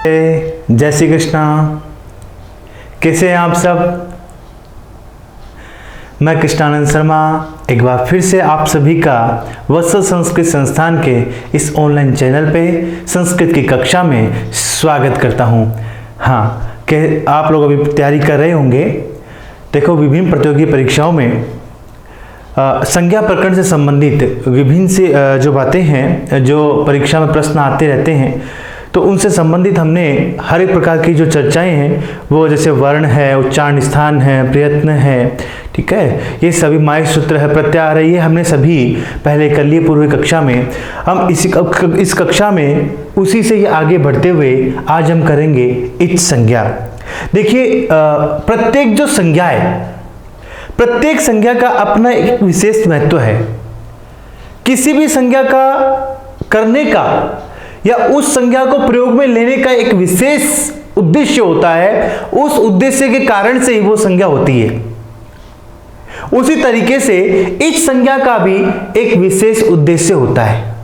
जय श्री कृष्णा। कैसे हैं आप सब? मैं कृष्णानंद शर्मा एक बार फिर से आप सभी का वत्सल संस्कृत संस्थान के इस ऑनलाइन चैनल पे संस्कृत की कक्षा में स्वागत करता हूं। हाँ, कि आप लोग अभी तैयारी कर रहे होंगे। देखो, विभिन्न प्रतियोगी परीक्षाओं में संज्ञा प्रकरण से संबंधित विभिन्न से जो बातें हैं, जो परीक्षा में प्रश्न आते रहते हैं, तो उनसे संबंधित हमने हर एक प्रकार की जो चर्चाएं हैं, वो जैसे वर्ण है, उच्चारण स्थान है, प्रयत्न है, ठीक है, ये सभी माय सूत्र है, प्रत्याहार है, ये हमने सभी पहले कर लिए पूर्व कक्षा में। हम इस कक्षा में उसी से ये आगे बढ़ते हुए आज हम करेंगे इच संज्ञा। देखिए, प्रत्येक जो संज्ञा है, प्रत्येक संज्ञा का अपना एक विशेष महत्व है। किसी भी संज्ञा का करने का या उस संज्ञा को प्रयोग में लेने का एक विशेष उद्देश्य होता है। उस उद्देश्य के कारण से ही वो संज्ञा होती है। उसी तरीके से इस संज्ञा का भी एक विशेष उद्देश्य होता है।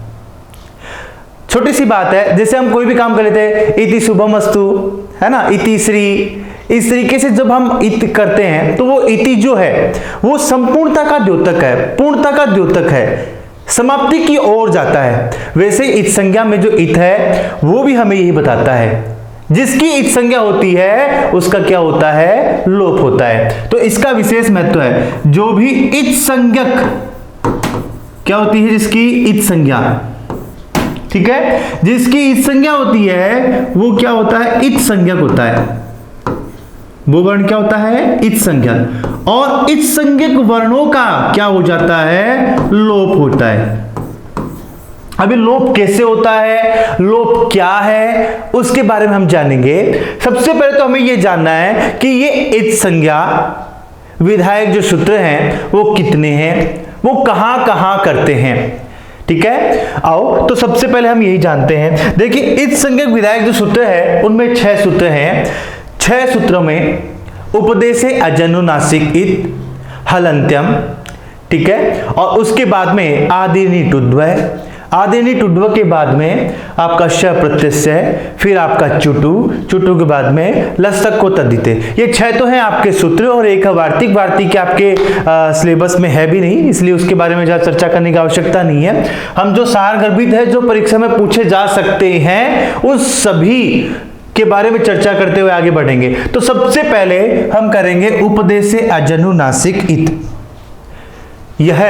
छोटी सी बात है, जैसे हम कोई भी काम कर लेते हैं, इति शुभमस्तु, है ना, इति श्री, इस तरीके से जब हम इत करते हैं तो वो इति जो है वो संपूर्णता का द्योतक है, पूर्णता का द्योतक है, समाप्ति की ओर जाता है। वैसे इत संज्ञा में जो इत है वो भी हमें यही बताता है। जिसकी इत संज्ञा होती है उसका क्या होता है? लोप होता है। तो इसका विशेष महत्व है। जो भी इत संज्ञक क्या होती है? जिसकी इत संज्ञा, ठीक है, जिसकी इत संज्ञा होती है वो क्या होता है? इत संज्ञक होता है। वो वर्ण क्या होता है? इत संज्ञक। और इत संज्ञक वर्णों का क्या हो जाता है? लोप होता है। अभी लोप कैसे होता है, लोप क्या है, उसके बारे में हम जानेंगे। सबसे पहले तो हमें यह जानना है कि ये इत संज्ञा विधायक जो सूत्र हैं वो कितने हैं, वो कहां कहां करते हैं, ठीक है। आओ, तो सबसे पहले हम यही जानते हैं। देखिए, इत संज्ञक विधायक जो सूत्र है उनमें 6 सूत्र हैं। 6 सूत्रों में उपदेशे अजनुनासिक इत हलंत्यम, ठीक है, और उसके बाद में आदिनि टुद्वय, आदिनि टुड्व के बाद में आपका श प्रत्यय, फिर आपका चुटु, चुटु के बाद में लसक को तद्धिते। ये 6 तो हैं आपके सूत्र, और एक वार्तिक। वार्तिक आपके सिलेबस में है भी नहीं, इसलिए उसके बारे में ज़्यादा चर्चा करने की आवश्यकता नहीं है। हम जो सारगर्भित है, जो परीक्षा में पूछे जा सकते हैं, उस सभी के बारे में चर्चा करते हुए आगे बढ़ेंगे। तो सबसे पहले हम करेंगे उपदेशे अजनुनासिक इत। यह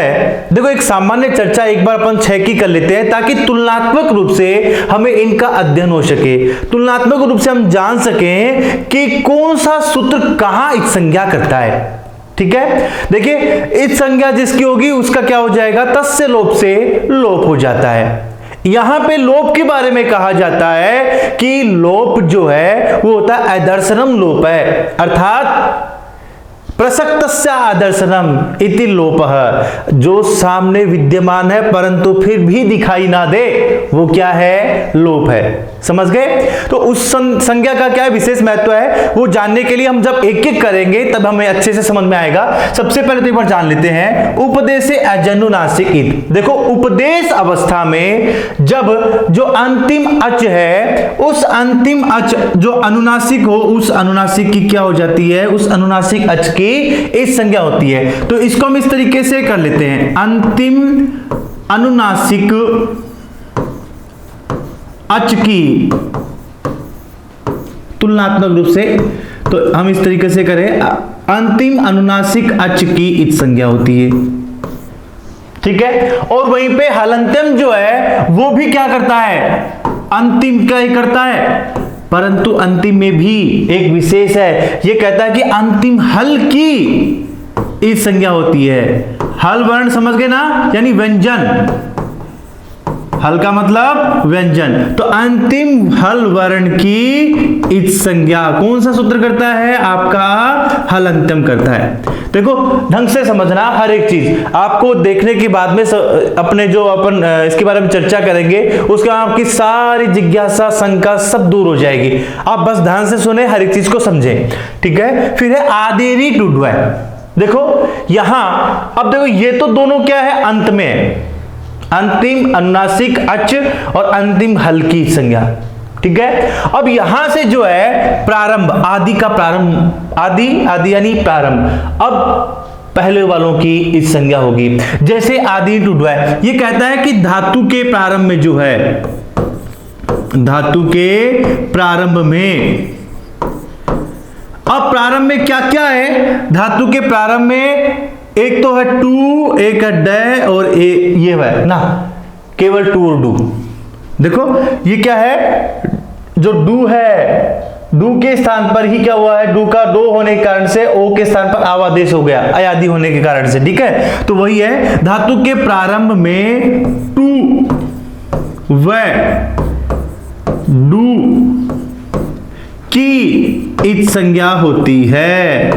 देखो, एक सामान्य चर्चा एक बार अपन 6 की कर लेते हैं, ताकि तुलनात्मक रूप से हमें इनका अध्ययन हो सके, तुलनात्मक रूप से हम जान सकें कि कौन सा सूत्र कहां इत संज्ञा करता है, ठीक है। देखिए, इत संज्ञा जिसकी होगी उसका क्या हो जाएगा? तस्य लोप से लोप हो जाता है। यहां पे लोप के बारे में कहा जाता है कि लोप जो है वो होता है अदर्शनम लोप है, अर्थात प्रसक्तस्य आदर्शनम इति लोपः। जो सामने विद्यमान है परंतु फिर भी दिखाई ना दे, वो क्या है? लोप है। समझ गए? तो उस संज्ञा का क्या विशेष महत्व है वो जानने के लिए हम जब एक एक करेंगे तब हमें अच्छे से समझ में आएगा। सबसे पहले तो एक बार जान लेते हैं उपदेशे अजनुनासिक इत। देखो, उपदेश अवस्था में जब जो अंतिम अच है, उस अंतिम अच जो अनुनासिक हो, उस अनुनासिक की क्या हो जाती है? उस अनुनासिक अच की इस संज्ञा होती है। तो इसको हम इस तरीके से कर लेते हैं, अंतिम अनुनासिक अच की तुलनात्मक रूप से, तो हम इस तरीके से करें, अंतिम अनुनासिक अच की इत संज्ञा होती है, ठीक है। और वहीं पे हलंत्यम जो है वो भी क्या करता है? अंतिम क्या ही करता है, परंतु अंतिम में भी एक विशेष है। ये कहता है कि अंतिम हल की इस संज्ञा होती है। हल वर्ण समझ गए ना, यानी व्यंजन। हल का मतलब व्यंजन। तो अंतिम हल वर्ण की इत संज्ञा कौन सा सूत्र करता है? आपका हलंत्यम करता है। देखो, ढंग से समझना हर एक चीज। आपको देखने के बाद में अपने जो अपन इसके बारे में चर्चा करेंगे उसके आपकी सारी जिज्ञासा, शंका सब दूर हो जाएगी। आप बस ध्यान से सुने, हर एक चीज को समझें, ठीक है। फिर है आदिनि टुड्वय। देखो यहां, अब देखो ये तो दोनों क्या है? अंत में अंतिम अनुनासिक अच और अंतिम हल की संज्ञा। ठीक है। अब यहां से जो है प्रारंभ, आदि का प्रारंभ, आदि आदि यानी प्रारंभ, अब पहले वालों की इस संज्ञा होगी। जैसे आदि टू डू है, ये कहता है कि धातु के प्रारंभ में जो है, धातु के प्रारंभ में, अब प्रारंभ में क्या क्या है, धातु के प्रारंभ में एक तो है टू, एक है डे और ये है ना, केवल टू और डू। देखो ये क्या है, जो डू है, डू के स्थान पर ही क्या हुआ है, डू का दो होने के कारण से ओ के स्थान पर आवादेश हो गया, अयादि होने के कारण से, ठीक है। तो वही है, धातु के प्रारंभ में टू व डू की इच संज्ञा होती है।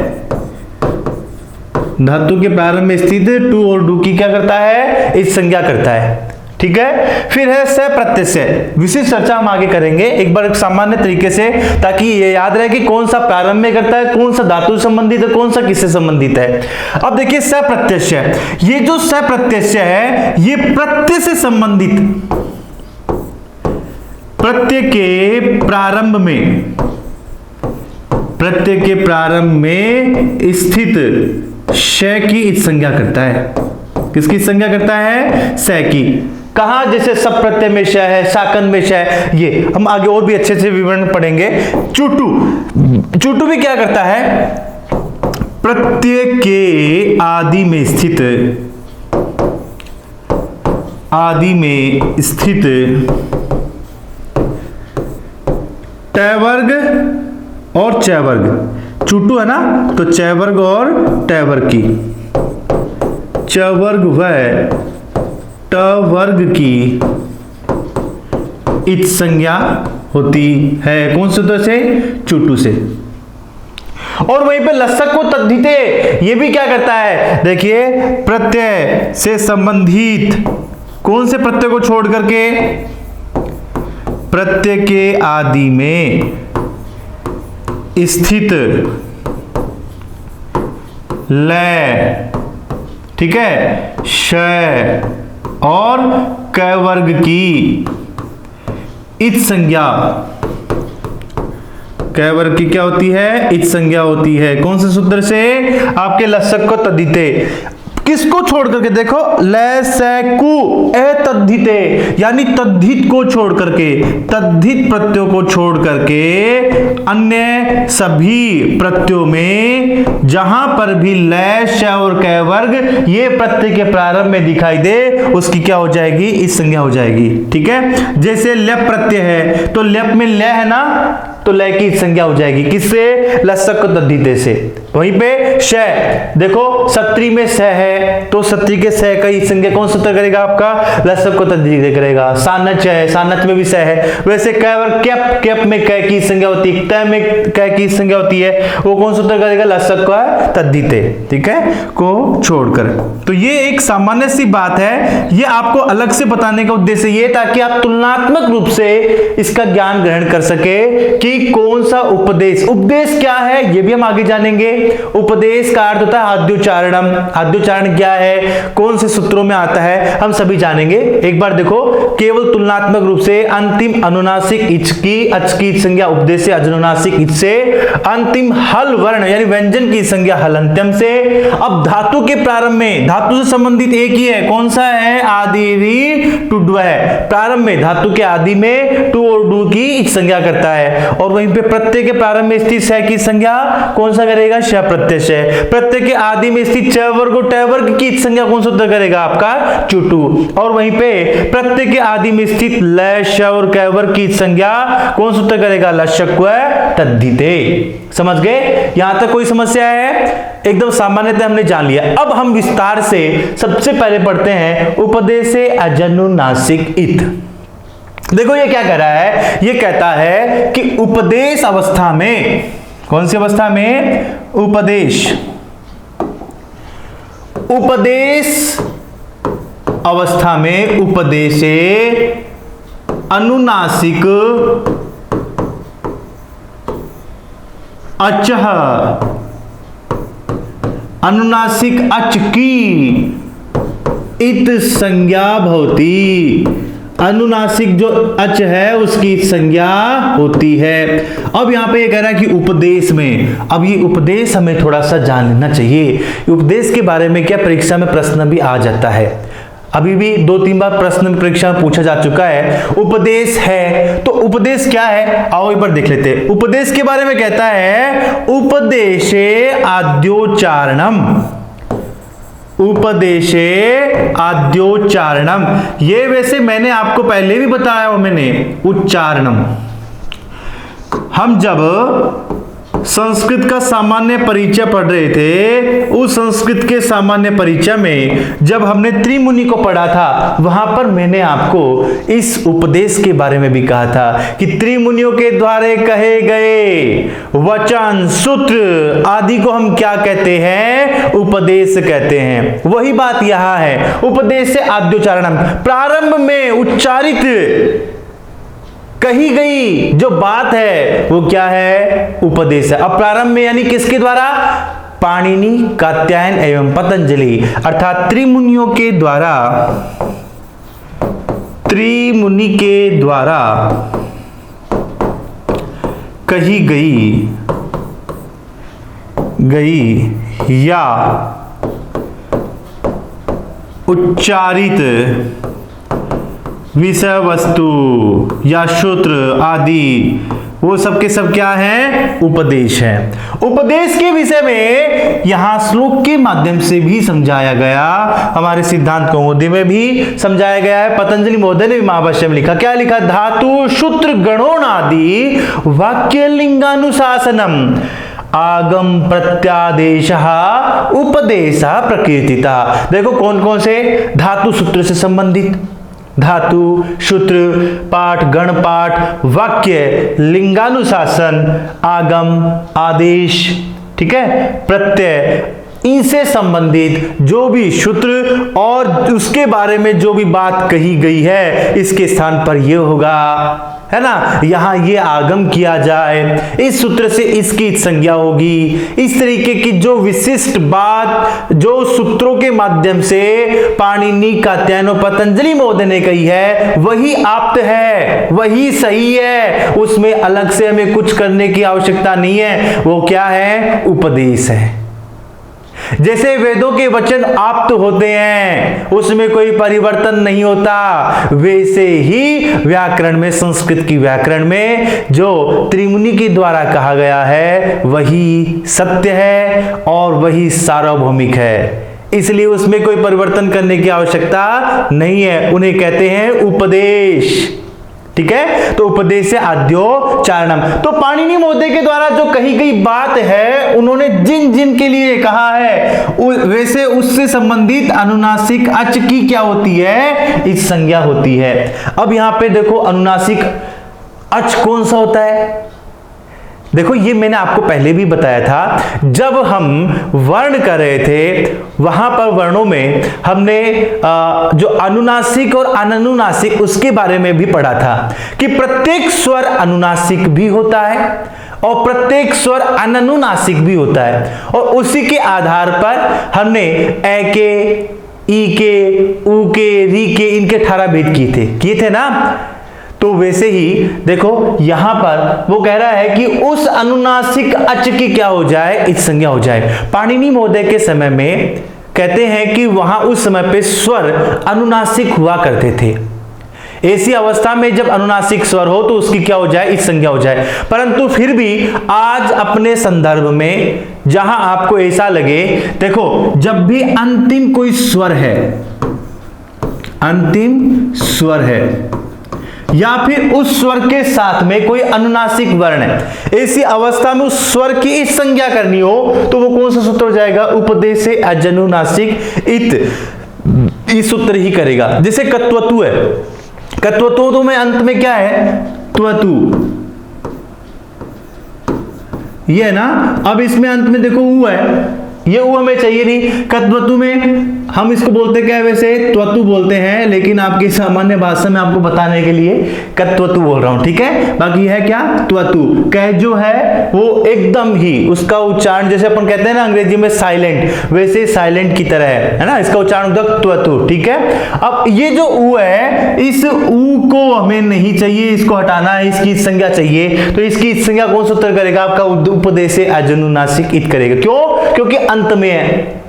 धातु के प्रारंभ में स्थित टू और डू की क्या करता है, इच संज्ञा करता है, ठीक है। फिर है स प्रत्यय, विशेष चर्चा हम आगे करेंगे एक बार सामान्य तरीके से, ताकि ये याद रहे कि कौन सा प्रारंभ में करता है, कौन सा धातु संबंधित है, कौन सा किससे संबंधित है। अब देखिए स प्रत्यय, ये जो स प्रत्यय है ये प्रत्यय से संबंधित, प्रत्यय के प्रारंभ में, प्रत्यय के प्रारंभ में स्थित श की इच संज्ञा करता है। किसकी संज्ञा करता है, स की। कहा, जैसे सब प्रत्यय में श है, शाकन में श है, ये हम आगे और भी अच्छे से विवरण पढ़ेंगे। चुटू, चुटू भी क्या करता है, प्रत्यय के आदि में स्थित, आदि में स्थित ट वर्ग और च वर्ग, चुटू है ना, तो च वर्ग और ट वर्ग की, च वर्ग व ट वर्ग की इच संज्ञा होती है। कौन सूत्र से, चुटू से। और वहीं पे लसक को तद्धिते, ये भी क्या करता है, देखिए प्रत्यय से संबंधित, कौन से प्रत्यय को छोड़ करके, प्रत्यय के आदि में स्थित ल, ठीक है, श और क वर्ग की इच संज्ञा, क वर्ग की क्या होती है, इच संज्ञा होती है। कौन से सूत्र से, आपके लसक को तद्धिते, किसको छोड़ करके, देखो ल स कु ए तद्धिते, यानी तद्धित को छोड़ करके, तद्धित प्रत्ययों को छोड़ करके अन्य सभी प्रत्ययों में जहां पर भी ल श और क वर्ग ये प्रत्यय के प्रारंभ में दिखाई दे, उसकी क्या हो जाएगी, इस संज्ञा हो जाएगी, ठीक है। जैसे लप प्रत्यय है, तो लप में ल है ना, तो लय की संज्ञा हो जाएगी, किससे, लसक को तद्धिते से। वहीं पे श, देखो सत्री में स है, तो सत्री के स का ही संज्ञा कौन सूत्र करेगा, आपका लसक को तद्धिते करेगा। सानच है, सानच में भी स है। वैसे क और कैप, कैप में क की संज्ञा होती है, त में क की संज्ञा होती है, वो कौन सूत्र करेगा, लसक को तद्धिते, ठीक है, को छोड़कर। तो ये एक सामान्य सी बात है, ये आपको अलग से बताने का उद्देश्य ये, ताकि आप तुलनात्मक रूप से इसका ज्ञान ग्रहण कर सके कि कौन सा उपदेश, उपदेश क्या है ये भी हम आगे जानेंगे। उपदेश का अर्थ होता है आद्योच्चारणम, आद्योच्चारण क्या है, कौन से सूत्रों में आता है, हम सभी जानेंगे। एक बार देखो, केवल तुलनात्मक रूप से अंतिम अनुनासिक इच की, अच की संज्ञा उपदेश से, अनुनासिक इच से, अंतिम हल वर्ण यानी व्यंजन की संज्ञा हलंत्यम से। अब धातु के प्रारंभ में, धातु से संबंधित एक ही है, कौन सा है, आदि री टू डू है, प्रारंभ में धातु के आदि में टू और डू की इच संज्ञा करता है। और वहीं पे प्रत्यय के प्रारंभ में स्थित श की संज्ञा कौन सा करेगा, श प्रत्यय से। प्रत्यय के आदि में स्थित च वर्ग और ट वर्ग की संज्ञा कौन सूत्र करेगा, आपका चुटू। और वहीं पे प्रत्यय के आदि में स्थित ल श और क वर्ग की संज्ञा कौन सूत्र करेगा, लसक व तद्धिते। समझ गए, यहां तक कोई समस्या है, एकदम सामान्यतः हमने जान लिया। अब हम विस्तार से सबसे पहले पढ़ते हैं उपदेशे अजनुनासिक इत। देखो ये क्या कह रहा है, ये कहता है कि उपदेश अवस्था में, कौन सी अवस्था में, उपदेश, उपदेश अवस्था में उपदेशे अनुनासिक अचः, अनुनासिक अच की इत संज्ञा भवति, अनुनासिक जो अच है उसकी संज्ञा होती है। अब यहाँ पे ये कह रहा है कि उपदेश में, अब ये उपदेश हमें थोड़ा सा जान लेना चाहिए। उपदेश के बारे में क्या परीक्षा में प्रश्न भी आ जाता है, अभी भी 2-3 बार प्रश्न परीक्षा में पूछा जा चुका है। उपदेश है तो उपदेश क्या है, आओ एक बार देख लेते हैं। उपदेश के बारे में कहता है उपदेशे आद्योच्चारणम, उपदेशे आद्योच्चारणम। ये वैसे मैंने आपको पहले भी बताया हो, मैंने उच्चारणम। हम जब संस्कृत का सामान्य परिचय पढ़ रहे थे, उस संस्कृत के सामान्य परिचय में जब हमने त्रिमुनि को पढ़ा था, वहां पर मैंने आपको इस उपदेश के बारे में भी कहा था कि त्रिमुनियों के द्वारा कहे गए वचन, सूत्र आदि को हम क्या कहते हैं, उपदेश कहते हैं। वही बात यहां है, उपदेश से आद्योच्चारणम, प्रारंभ में उच्चारित कही गई जो बात है वो क्या है, उपदेश है। अब प्रारंभ में यानी किसके द्वारा, पाणिनि, कात्यायन एवं पतंजलि, अर्थात त्रिमुनियों के द्वारा, त्रिमुनि के द्वारा कही गई या उच्चारित विषय वस्तु या सूत्र आदि, वो सब के सब क्या है, उपदेश है। उपदेश के विषय में यहां श्लोक के माध्यम से भी समझाया गया, हमारे सिद्धांत कौमुदी में भी समझाया गया है। पतंजलि महोदय ने महाभाष्य में लिखा, क्या लिखा, धातु सूत्र गणोनादि वाक्य लिंगानुशासनम आगम प्रत्यादेश उपदेश प्रकीर्तिता। देखो कौन कौन से धातु सूत्र से संबंधित, धातु, सूत्र, पाठ, गण पाठ, वाक्य, लिंगानुशासन, आगम, आदेश, ठीक है, प्रत्यय, इनसे संबंधित जो भी सूत्र और उसके बारे में जो भी बात कही गई है, इसके स्थान पर यह होगा, है ना। यहां ये आगम किया जाए, इस सूत्र से इसकी संज्ञा होगी। इस तरीके की जो विशिष्ट बात जो सूत्रों के माध्यम से पाणिनि, कात्यायन और पतंजलि महोदय ने कही है, वही आप्त है, वही सही है, उसमें अलग से हमें कुछ करने की आवश्यकता नहीं है। वो क्या है, उपदेश है। जैसे वेदों के वचन आप्त होते हैं, उसमें कोई परिवर्तन नहीं होता, वैसे ही व्याकरण में, संस्कृत की व्याकरण में जो त्रिमुनि के द्वारा कहा गया है वही सत्य है और वही सार्वभौमिक है, इसलिए उसमें कोई परिवर्तन करने की आवश्यकता नहीं है। उन्हें कहते हैं उपदेश, ठीक है। तो उपदेश से आद्योच्चारणम, तो पाणिनि महोदय के द्वारा जो कही गई बात है, उन्होंने जिन जिन के लिए कहा है, वैसे उससे संबंधित अनुनासिक अच की क्या होती है, इस संज्ञा होती है। अब यहां पे देखो अनुनासिक अच कौन सा होता है, देखो ये मैंने आपको पहले भी बताया था, जब हम वर्ण कर रहे थे वहां पर वर्णों में हमने जो अनुनासिक और अननुनासिक उसके बारे में भी पढ़ा था कि प्रत्येक स्वर अनुनासिक भी होता है और प्रत्येक स्वर अननुनासिक भी होता है, और उसी के आधार पर हमने ए के, ई के, ऊ के, री के, इनके 18 भेद किए थे ना। तो वैसे ही देखो यहां पर वो कह रहा है कि उस अनुनासिक अच की क्या हो जाए, इस संज्ञा हो जाए। पाणिनि महोदय के समय में कहते हैं कि वहां उस समय पे स्वर अनुनासिक हुआ करते थे, ऐसी अवस्था में जब अनुनासिक स्वर हो तो उसकी क्या हो जाए, इस संज्ञा हो जाए। परंतु फिर भी आज अपने संदर्भ में जहां आपको ऐसा लगे, देखो जब भी अंतिम कोई स्वर है, अंतिम स्वर है या फिर उस स्वर के साथ में कोई अनुनासिक वर्ण है, ऐसी अवस्था में उस स्वर की इस संज्ञा करनी हो तो वो कौन सा सूत्र हो जाएगा, उपदेश से अजनुनासिक इत, इस सूत्र ही करेगा। जैसे कत्वतु है, कत्वतु तो में अंत में क्या है, त्वतु, ये है ना। अब इसमें अंत में देखो ऊ है, ये ऊ हमें चाहिए नहीं, कत्वतु में हम इसको बोलते क्या है वैसे, त्वतु बोलते हैं, लेकिन आपकी सामान्य भाषा में आपको बताने के लिए कत्वतु बोल रहा हूं, ठीक है। बाकी है क्या, त्वतु। कह जो है वो एकदम ही उसका उच्चारण जैसे अपन कहते हैं ना अंग्रेजी में साइलेंट, वैसे साइलेंट की तरह है ना, इसका उच्चारण होता त्वतु, ठीक है। अब ये जो उ है, इस उ को हमें नहीं चाहिए, इसको हटाना है, इसकी संज्ञा चाहिए। तो इसकी संज्ञा कौन सूत्र करेगा, आपका उपदेश अजनुनासिक इत करेगा। क्यों, क्योंकि अंत में है,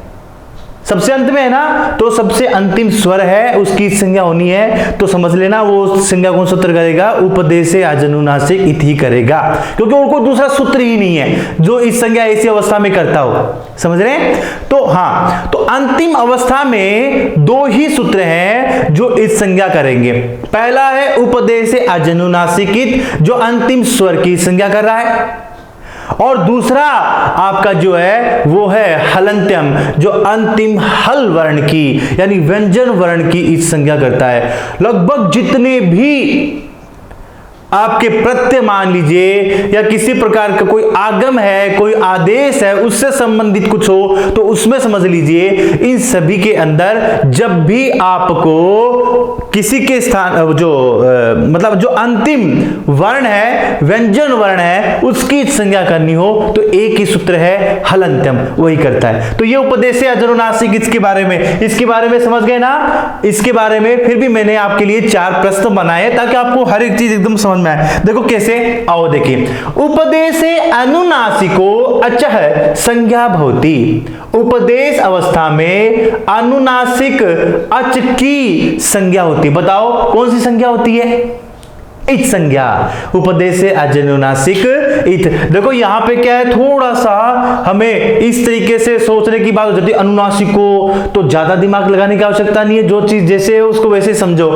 सबसे अंत में है ना, तो सबसे अंतिम स्वर है, उसकी संज्ञा होनी है। तो समझ लेना वो संज्ञा कौन सूत्र करेगा, उपदेश अजनुनासिक इत ही करेगा, क्योंकि उनको दूसरा सूत्र ही नहीं है जो इस संज्ञा ऐसी अवस्था में करता हो। समझ रहे हैं? तो हाँ, तो अंतिम अवस्था में दो ही सूत्र हैं जो इस संज्ञा करेंगे। पहला है उपदेश अजनुनासिक इत, जो अंतिम स्वर की संज्ञा कर रहा है, और दूसरा आपका जो है वो है हलंत्यम, जो अंतिम हल वर्ण की यानी व्यंजन वर्ण की इस संज्ञा करता है। लगभग जितने भी आपके प्रत्यय मान लीजिए या किसी प्रकार का कोई आगम है, कोई आदेश है, उससे संबंधित कुछ हो, तो उसमें समझ लीजिए इन सभी के अंदर जब भी आपको किसी के स्थान जो मतलब जो अंतिम वर्ण है, व्यंजन वर्ण है, उसकी संज्ञा करनी हो तो एक ही सूत्र है हलंत्यम, वही करता है। तो ये उपदेश अजनुनासिक इसके बारे में समझ गए ना। इसके बारे में फिर भी मैंने आपके लिए 4 प्रश्न बनाए ताकि आपको हर एक चीज एकदम समझ में आए। देखो कैसे, आओ देखिए। उपदेश अनुनासिको अचः संज्ञा भवति, उपदेश अवस्था में अनुनासिक अच की संज्ञा होती है। बताओ कौन सी संज्ञा होती है, इत संज्ञा। उपदेश अजनुनासिक इत। देखो यहां पे क्या है, थोड़ा सा हमें इस तरीके से सोचने की बात हो जाती है। अनुनासिक को तो ज्यादा दिमाग लगाने की आवश्यकता नहीं है, जो चीज जैसे है उसको वैसे समझो।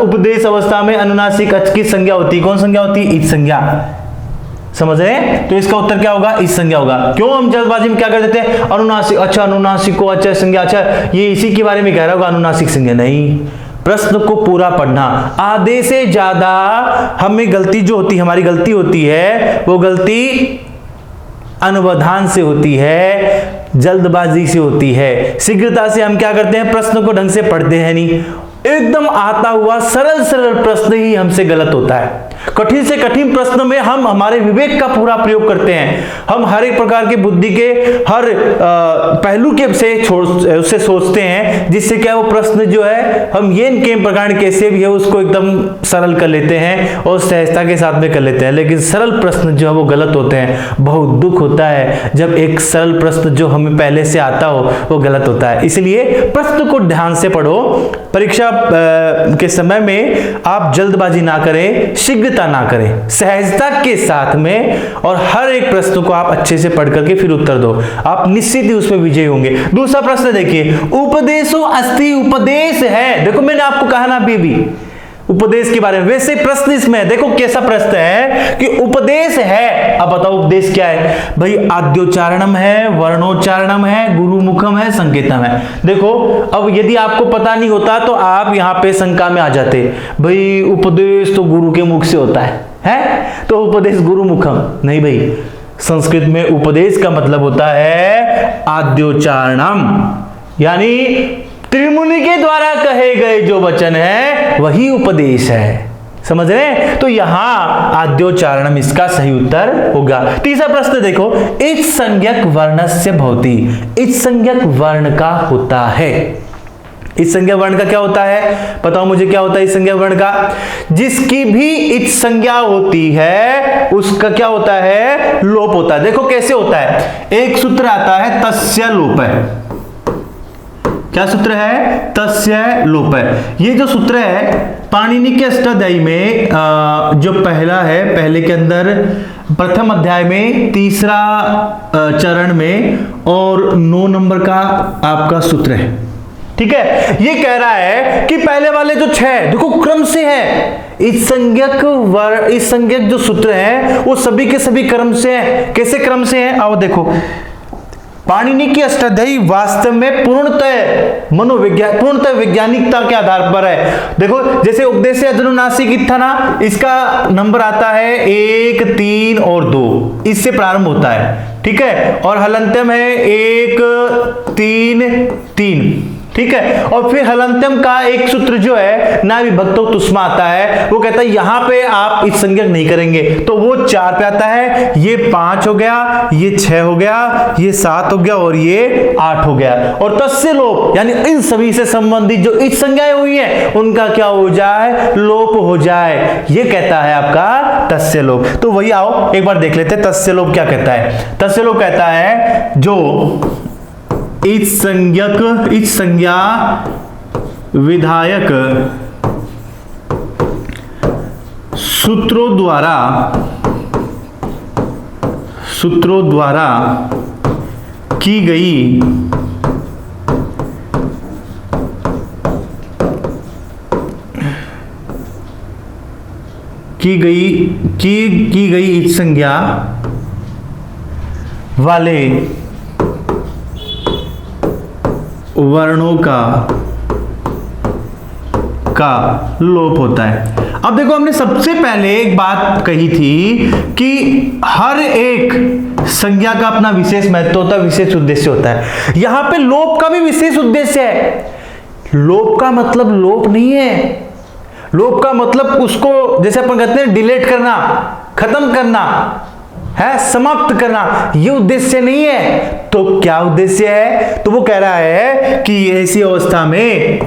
उपदेश अवस्था में अनुनासिक अच की संज्ञा होती है। कौन संज्ञा होती है, इत संज्ञा। समझ रहे हैं? तो इसका उत्तर क्या होगा, इस संज्ञा होगा। क्यों हम जल्दबाजी में क्या कर देते हैं, अनुनासिक, अच्छा अनुनासिक को अच्छा संज्ञा, अच्छा ये इसी के बारे में कह रहा होगा अनुनासिक संज्ञा। नहीं, प्रश्न को पूरा पढ़ना। आधे से ज्यादा हमें गलती जो होती है, हमारी गलती होती है, वो गलती अनवधान से होती है, जल्दबाजी से होती है। शीघ्रता से हम क्या करते हैं, प्रश्न को ढंग से पढ़ते हैं नहीं। एकदम आता हुआ सरल प्रश्न ही हमसे गलत होता है। कठिन से कठिन प्रश्न में हम हमारे विवेक का पूरा प्रयोग करते हैं। हम हर एक प्रकार के बुद्धि के हर पहलू के उससे सोचते हैं, जिससे क्या वो प्रश्न जो है हम ये के प्रकार कैसे भी है उसको एकदम सरल कर लेते हैं और सहजता के साथ में कर लेते हैं। लेकिन सरल प्रश्न जो है वो गलत होते हैं। बहुत दुख होता है जब एक सरल प्रश्न जो हमें पहले से आता हो वो गलत होता है। इसलिए प्रश्न को ध्यान से पढ़ो। परीक्षा के समय में आप जल्दबाजी ना करें, शीघ्रता ना करें, सहजता के साथ में, और हर एक प्रश्न को आप अच्छे से पढ़ करके फिर उत्तर दो। आप निश्चित ही उसमें विजयी होंगे। दूसरा प्रश्न देखिए, उपदेशो अस्ति, उपदेश है। देखो मैंने आपको कहा ना अभी उपदेश के बारे में, वैसे प्रश्न इसमें है। देखो कैसा प्रश्न है कि उपदेश है। अब बताओ उपदेश क्या है भाई, आद्योच्चारणम है, वर्णोच्चारणम है, गुरुमुखम है, संकेतम है। देखो अब यदि आपको पता नहीं होता तो आप यहां पे शंका में आ जाते, भाई उपदेश तो गुरु के मुख से होता है तो उपदेश गुरुमुखम नहीं भाई। संस्कृत में उपदेश का मतलब होता है आद्योच्चारणम, यानी त्रिमुनि के द्वारा कहे गए जो वचन है वही उपदेश है। समझ रहे हैं? तो यहां आद्योच्चारणम इसका सही उत्तर होगा। तीसरा प्रश्न देखो, इच संज्ञक वर्णस्य भवति, इच संज्ञक वर्ण का होता है। इस संज्ञा वर्ण का क्या होता है, बताओ मुझे क्या होता है इस संज्ञा वर्ण का। जिसकी भी इच संज्ञा होती है उसका क्या होता है, लोप होता है। देखो कैसे होता है, एक सूत्र आता है तस्य लोप है। क्या सूत्र है, तस्य लोप है। ये जो सूत्र है पाणिनि के अष्टाध्यायी में जो पहला है, पहले के अंदर प्रथम अध्याय में तीसरा चरण में और 9 नंबर का आपका सूत्र है। ठीक है, ये कह रहा है कि पहले वाले जो 6 देखो क्रम से है। इस संज्ञक जो सूत्र है वो सभी के सभी क्रम से है। कैसे क्रम से है, आओ देखो। पाणिनि की अष्टाध्यायी वास्तव में पूर्णतः वैज्ञानिकता के आधार पर है। देखो जैसे उपदेश अजनुनासिक था ना, इसका नंबर आता है 1, 3 और 2, इससे प्रारंभ होता है। ठीक है, और हलंत्यम है 1, 3, 3। ठीक है। और फिर हलंत्यम का एक सूत्र जो है ना विभक्तो तुष्मा आता है, वो कहता है यहां पे आप इस संज्ञक नहीं करेंगे, तो वो 4 पे आता है, ये 5 हो गया, ये 6 हो गया, ये 7 हो गया और ये 8 हो गया। और तस्य लोप यानी इन सभी से संबंधित जो इस संज्ञाएं हुई हैं उनका क्या हो जाए, लोप हो जाए, ये कहता है आपका तस्य लोप। तो वही आओ एक बार देख लेते हैं तस्य लोप क्या कहता है। तस्य लोप कहता है जो इस संज्ञक, इस संज्ञा विधायक सूत्रों द्वारा की गई इस संज्ञा वाले वर्णों का लोप होता है। अब देखो हमने सबसे पहले एक बात कही थी कि हर एक संज्ञा का अपना विशेष महत्व होता है, विशेष उद्देश्य होता है। यहां पे लोप का भी विशेष उद्देश्य है। लोप का मतलब लोप नहीं है, लोप का मतलब उसको जैसे अपन कहते हैं डिलीट करना, खत्म करना है, समाप्त करना, ये उद्देश्य नहीं है। तो क्या उद्देश्य है, तो वो कह रहा है कि ऐसी अवस्था में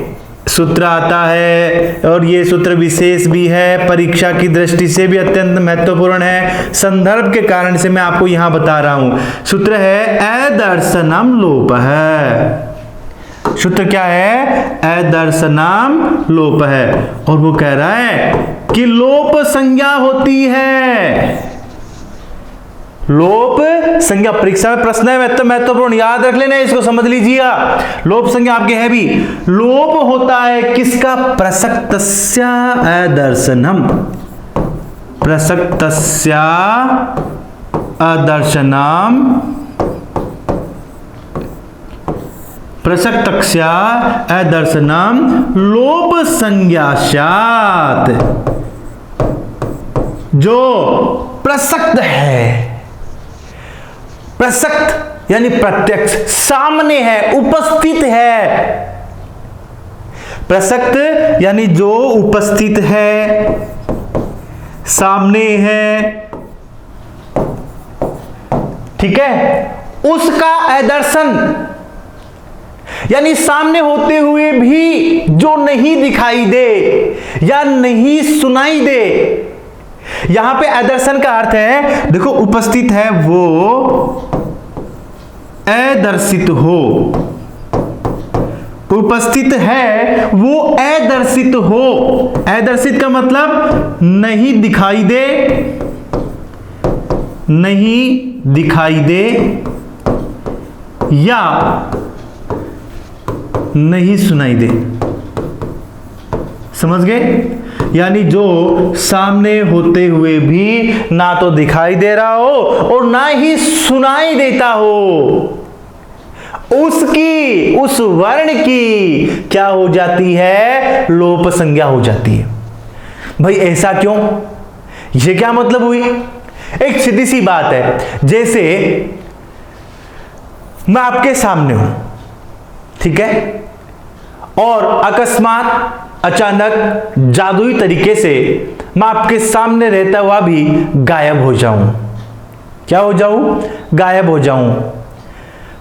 सूत्र आता है और ये सूत्र विशेष भी है, परीक्षा की दृष्टि से भी अत्यंत महत्वपूर्ण है। संदर्भ के कारण से मैं आपको यहां बता रहा हूं। सूत्र है अदर्शनम लोप है। सूत्र क्या है, अदर्शनम लोप है। और वो कह रहा है कि लोप संज्ञा होती है, लोप संज्ञा। परीक्षा में प्रश्न है महत्वपूर्ण, याद रख लेना, इसको समझ लीजिएगा। लोप संज्ञा आपके है भी, लोप होता है किसका, प्रसक्तस्य अदर्शनम, प्रसक्तस्य अदर्शनम, प्रसक्तस्य अदर्शनम लोप संज्ञास्यात्। जो प्रसक्त है, प्रसक्त यानी प्रत्यक्ष, सामने है, उपस्थित है। प्रसक्त यानी जो उपस्थित है, सामने है, ठीक है, उसका अदर्शन यानी सामने होते हुए भी जो नहीं दिखाई दे या नहीं सुनाई दे। यहां पे अदर्शन का अर्थ है, देखो उपस्थित है वो अदर्शित हो, उपस्थित है वो अदर्शित हो। अदर्शित का मतलब नहीं दिखाई दे, नहीं दिखाई दे या नहीं सुनाई दे। समझ गए, यानी जो सामने होते हुए भी ना तो दिखाई दे रहा हो और ना ही सुनाई देता हो, उसकी, उस वर्ण की क्या हो जाती है, लोप संज्ञा हो जाती है। भाई ऐसा क्यों, ये क्या मतलब हुई। एक सीधी सी बात है, जैसे मैं आपके सामने हूं, ठीक है, और अकस्मात अचानक जादुई तरीके से मैं आपके सामने रहता हुआ भी गायब हो जाऊं। क्या हो जाऊं, गायब हो जाऊं।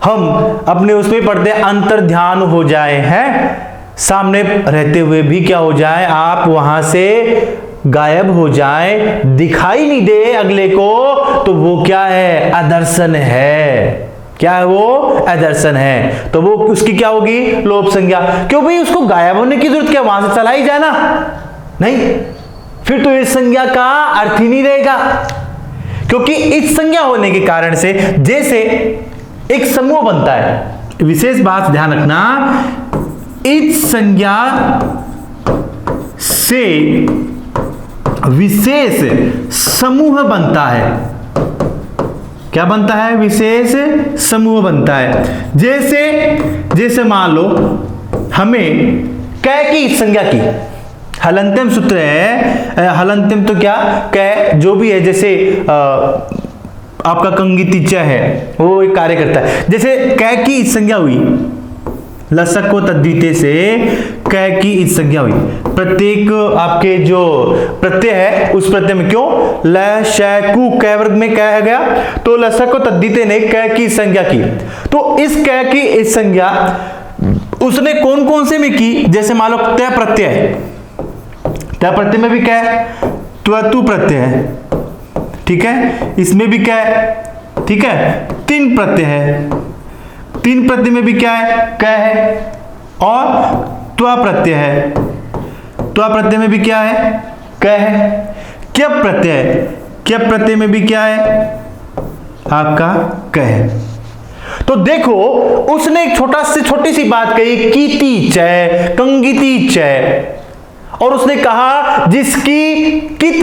हम अपने उसमें पढ़ते हैं अंतर ध्यान हो जाए, हैं, सामने रहते हुए भी क्या हो जाए, आप वहां से गायब हो जाए, दिखाई नहीं दे अगले को, तो वो क्या है, अदर्शन है। क्या है वो, अदर्शन है। तो वो उसकी क्या होगी, लोप संज्ञा। क्यों भाई, उसको गायब होने की जरूरत क्या, वहां से चला ही जाना, नहीं, फिर तो इस संज्ञा का अर्थ ही नहीं रहेगा। क्योंकि इस संज्ञा होने के कारण से जैसे एक समूह बनता है, विशेष बात ध्यान रखना, इस संज्ञा से विशेष समूह बनता है। क्या बनता है, विशेष समूह बनता है। जैसे मान लो हमें कै की संज्ञा की, हलंत्यम सूत्र है, हलंत्यम तो क्या, कै जो भी है, जैसे आपका कंगितिचा है, वो एक कार्य करता है। जैसे कै की संज्ञा हुई, लसक को तद्धिते से कै की इस संज्ञा हुई। प्रत्येक आपके जो प्रत्यय है उस प्रत्यय में क्यों ल श कु कै वर्ग में कै है गया, तो लसक को तद्धिते ने कै की संज्ञा की। तो इस कै की इस संज्ञा उसने कौन कौन से में की, जैसे मान लो तय प्रत्यय है, तय प्रत्यय में भी कै, त्वतु प्रत्यय है, ठीक है, इसमें भी कै, ठीक है, तीन प्रत्यय है, तीन प्रत्यय में भी क्या है कै है, और त्वा प्रत्यय है, त्वा प्रत्यय में भी क्या है कै है, क्यप प्रत्यय है, क्यप प्रत्यय में भी क्या है आपका कै है। तो देखो उसने एक छोटी सी बात कही, कीति चय कंगिति चय, और उसने कहा जिसकी कित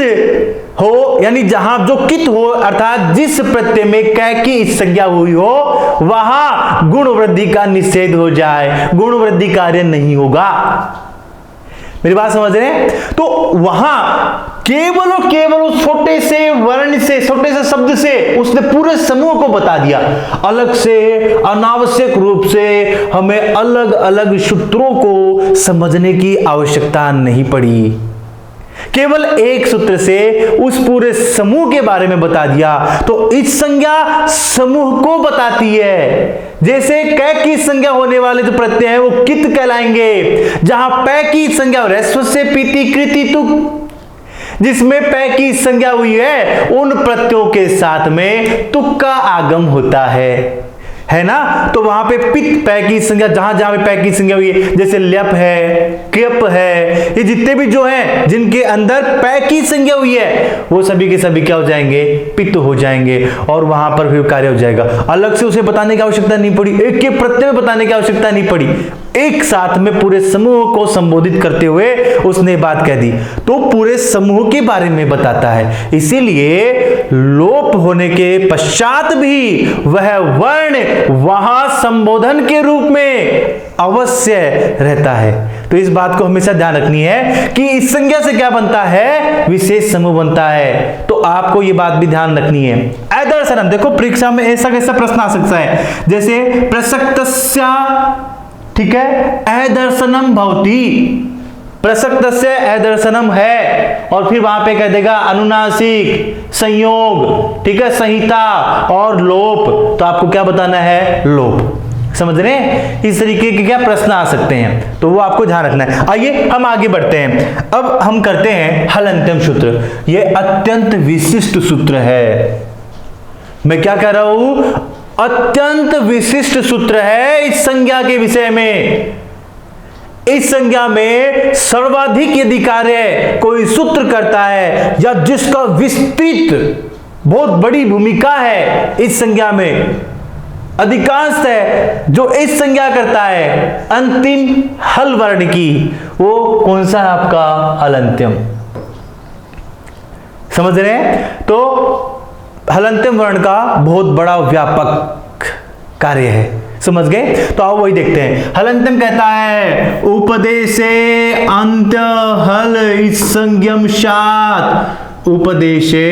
हो, यानी जहां जो कित हो अर्थात जिस प्रत्यय में कै की इस संज्ञा हुई हो वहां गुण वृद्धि का निषेध हो जाए, गुण वृद्धि कार्य नहीं होगा। मेरी बात समझ रहे हैं? तो वहां केवल और केवल उस छोटे से वर्ण से, छोटे से शब्द से उसने पूरे समूह को बता दिया। अलग से अनावश्यक रूप से हमें अलग अलग सूत्रों को समझने की आवश्यकता नहीं पड़ी, केवल एक सूत्र से उस पूरे समूह के बारे में बता दिया। तो इस संज्ञा समूह को बताती है। जैसे कै की संज्ञा होने वाले जो प्रत्यय है वो कित कहलाएंगे, जहां पै की संज्ञा ह्रस्व से पीति कृति तुक, जिसमें पै की संज्ञा हुई है उन प्रत्ययों के साथ में तुक का आगम होता है ना। तो वहां पे पित पै की संज्ञा, जहां जहां पे पै की संज्ञा हुई है, जैसे ल्यप है, क्यप है, ये जितने भी जो हैं जिनके अंदर पै की संज्ञा हुई है वो सभी के सभी क्या हो जाएंगे पित्त हो जाएंगे, और वहां पर भी कार्य हो जाएगा। अलग से उसे बताने की आवश्यकता नहीं पड़ी, एक के प्रत्यय में बताने की आवश्यकता नहीं पड़ी, एक साथ में पूरे समूह को संबोधित करते हुए उसने बात कह दी। तो पूरे समूह के बारे में बताता है, इसीलिए लोप होने के पश्चात भी वह वर्ण वहां संबोधन के रूप में अवश्य रहता है। तो इस बात को हमेशा ध्यान रखनी है कि इस संज्ञा से क्या बनता है, विशेष समूह बनता है। तो आपको ये बात भी ध्यान रखनी है। अदर्शनम, देखो परीक्षा में ऐसा कैसा प्रश्न आ सकता है, जैसे प्रसक्तस्य, ठीक है, अदर्शनम भवति, प्रसक्तस्य अदर्शनम है, और फिर वहां पे कह देगा अनुनासिक, संयोग, ठीक है, संहिता और लोप। तो आपको क्या बताना है, लोप। समझ रहे हैं? इस तरीके के क्या प्रश्न आ सकते हैं, तो वो आपको ध्यान रखना है। आइए हम आगे बढ़ते हैं। अब हम करते हैं हलन्त्यम सूत्र। यह अत्यंत विशिष्ट सूत्र है। मैं क्या कह रहा हूं, अत्यंत विशिष्ट सूत्र है इस संज्ञा के विषय में। इस संज्ञा में सर्वाधिक यदि कार्य कोई सूत्र करता है या जिसका विस्तृत बहुत बड़ी भूमिका है इस संज्ञा में, अधिकांश है जो इस संज्ञा करता है अंतिम हल वर्ण की, वो कौन सा है आपका, हलन्त्यम। समझ रहे हैं? तो हलन्त्यम वर्ण का बहुत बड़ा व्यापक कार्य है, समझ गए? तो आओ वही देखते हैं। हलन्त्यम कहता है उपदेशे अंत्य हल इस संज्ञम शात, उपदेशे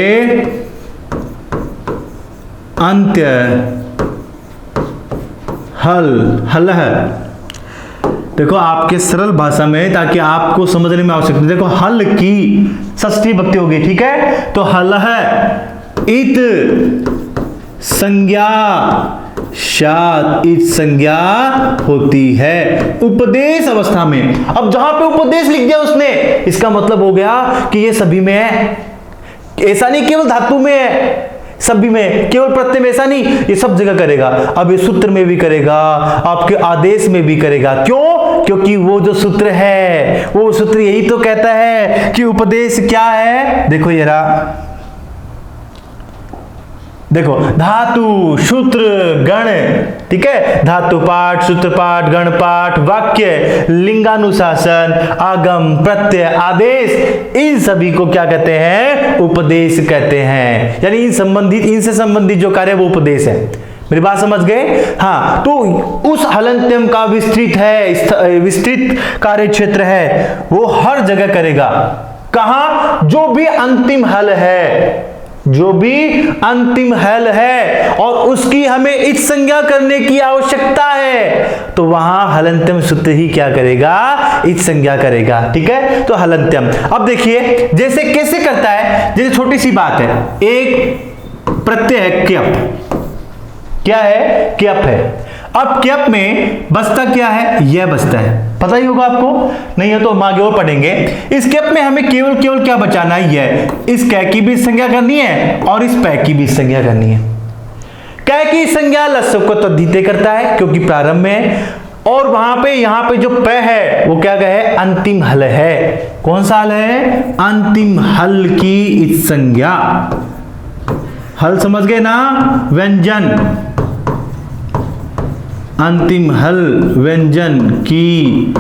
अंत्य हल, हल है। देखो आपके सरल भाषा में, ताकि आपको समझने में आवश्यकता, देखो हल की षष्ठी भक्ति होगी, ठीक है, तो हल है इत संज्ञा शात, इत संज्ञा होती है उपदेश अवस्था में। अब जहां पे उपदेश लिख दिया उसने, इसका मतलब हो गया कि ये सभी में है, ऐसा नहीं केवल धातु में है, सभी में, केवल प्रत्यय में ऐसा नहीं, ये सब जगह करेगा। अब ये सूत्र में भी करेगा, आपके आदेश में भी करेगा। क्यों? क्योंकि वो जो सूत्र है, वो सूत्र यही तो कहता है कि उपदेश क्या है। देखो ये रहा, देखो धातु, सूत्र, गण, ठीक है, धातु पाठ, सूत्र पाठ, गण पाठ, वाक्य, लिंगानुशासन, आगम, प्रत्यय, आदेश, इन सभी को क्या कहते हैं, उपदेश कहते हैं। यानी इनसे संबंधित जो कार्य वो उपदेश है। मेरी बात समझ गए? हाँ, तो उस हलन्त्यम का विस्तृत कार्य क्षेत्र है, वो हर जगह करेगा। कहां? जो भी अंतिम हल है, जो भी अंतिम हल है और उसकी हमें इच संज्ञा करने की आवश्यकता है, तो वहां हलंत्यम सूत्र ही क्या करेगा, इच संज्ञा करेगा। ठीक है, तो हलंत्यम। अब देखिए जैसे कैसे करता है, जैसे छोटी सी बात है, एक प्रत्यय है क्यप, क्या है, क्यप है। अब क्यप में बसता क्या है, यह बसता है, पता ही होगा आपको, नहीं है तो हम आगे और पढ़ेंगे। इस क्यप में हमें केवल केवल क्या बचाना है, यह, इस कै की भी संज्ञा करनी है और इस पै की भी संज्ञा करनी है। कै की संज्ञा लस्य को तद्धिते करता है क्योंकि प्रारंभ में है, और वहां पे यहां पे जो पै है वो क्या कहे, अंतिम हल है। कौन सा हल है, अंतिम हल की इच संज्ञा। हल समझ गए ना, व्यंजन, अंतिम हल व्यंजन की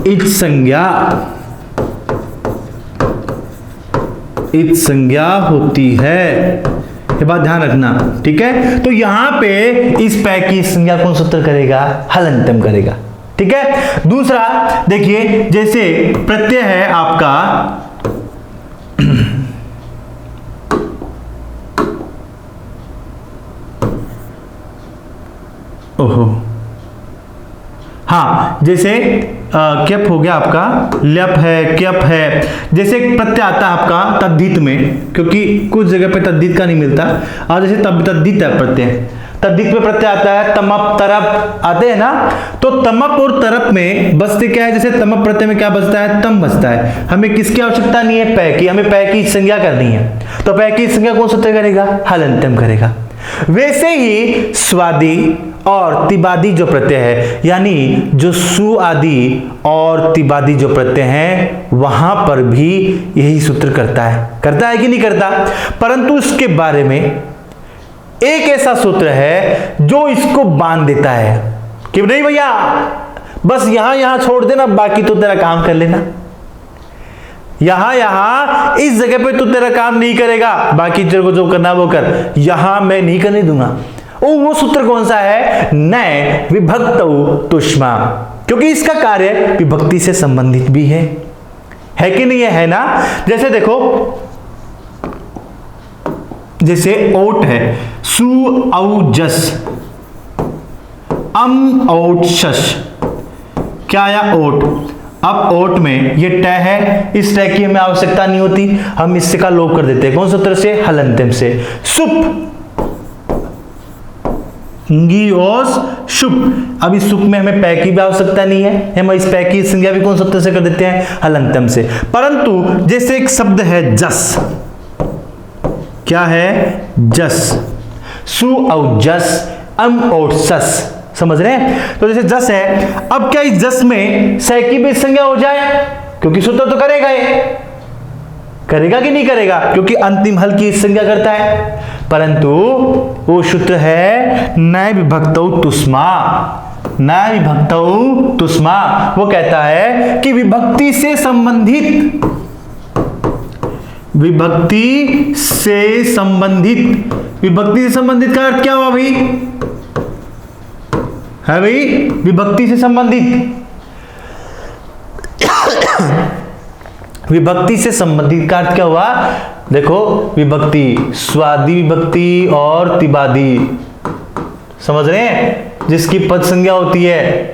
इच संज्ञा, इच संज्ञा होती है, ये बात ध्यान रखना। ठीक है, तो यहां पे इस पै की संज्ञा कौन सूत्र करेगा, हलंत्यम करेगा। ठीक है, दूसरा देखिए, जैसे प्रत्यय है आपका ओहो, हाँ, जैसे क्यप हो गया आपका, ल्यप है, क्यप है। जैसे एक प्रत्यय आता है आपका तद्धित में, क्योंकि कुछ जगह पे तद्धित का नहीं मिलता, और जैसे तद्धित है प्रत्यय, तद्धित में प्रत्यय आता है तमप तरप आते हैं ना, तो तमप और तरप में बसते क्या है, जैसे तमप प्रत्यय में क्या बसता है, तम बसता है। हमें किसकी आवश्यकता नहीं है, पै की, हमें पै की संज्ञा करनी है, तो पै की संज्ञा कौन सूत्र करेगा, हलंत्यम करेगा। वैसे ही स्वादि और तिबादी जो प्रत्यय है, यानी जो सु आदि और तिबादी जो प्रत्यय हैं, वहां पर भी यही सूत्र करता है कि नहीं करता। परंतु इसके बारे में एक ऐसा सूत्र है जो इसको बांध देता है कि नहीं भैया बस यहां छोड़ देना, बाकी तो तेरा काम कर लेना, यहां इस जगह पे तो तेरा काम नहीं करेगा, बाकी तेरे को जो करना वो कर, यहां मैं नहीं करने दूंगा। वो सूत्र कौन सा है, नय विभक्तौ तुष्मा, क्योंकि इसका कार्य विभक्ति से संबंधित भी है कि नहीं है ना। जैसे देखो, जैसे ओट है, सु औ जस, अम औट शश, क्या आया, ओट। अब ओट में ये टै है, इस टै की हमें आवश्यकता नहीं होती, हम इससे का लोप कर देते हैं, कौन सूत्र से, हलंत्यम से। सुप, ओस शुप, अब इस सुप में हमें पै की भी आवश्यकता नहीं है, हम इस पै की संज्ञा भी कौन सूत्र से कर देते हैं, हलंत्यम से। परंतु जैसे एक शब्द है जस, क्या है, जस, सु औ जस, अम और सस, समझ रहे हैं। तो जैसे जस है, अब क्या इस जस में सै की भी संज्ञा हो जाए, क्योंकि सूत्र तो करेगा कि नहीं करेगा, क्योंकि अंतिम हल की संज्ञा करता है। परंतु वो सूत्र है नय विभक्तौ तुष्मा, नय विभक्तौ तुष्मा। वो कहता है कि विभक्ति से संबंधित का अर्थ क्या हुआ भाई, है भाई, विभक्ति से संबंधित, विभक्ति से संबंधित का अर्थ क्या हुआ, देखो, विभक्ति, स्वादि विभक्ति और तिबादी, समझ रहे हैं, जिसकी पद संज्ञा होती है,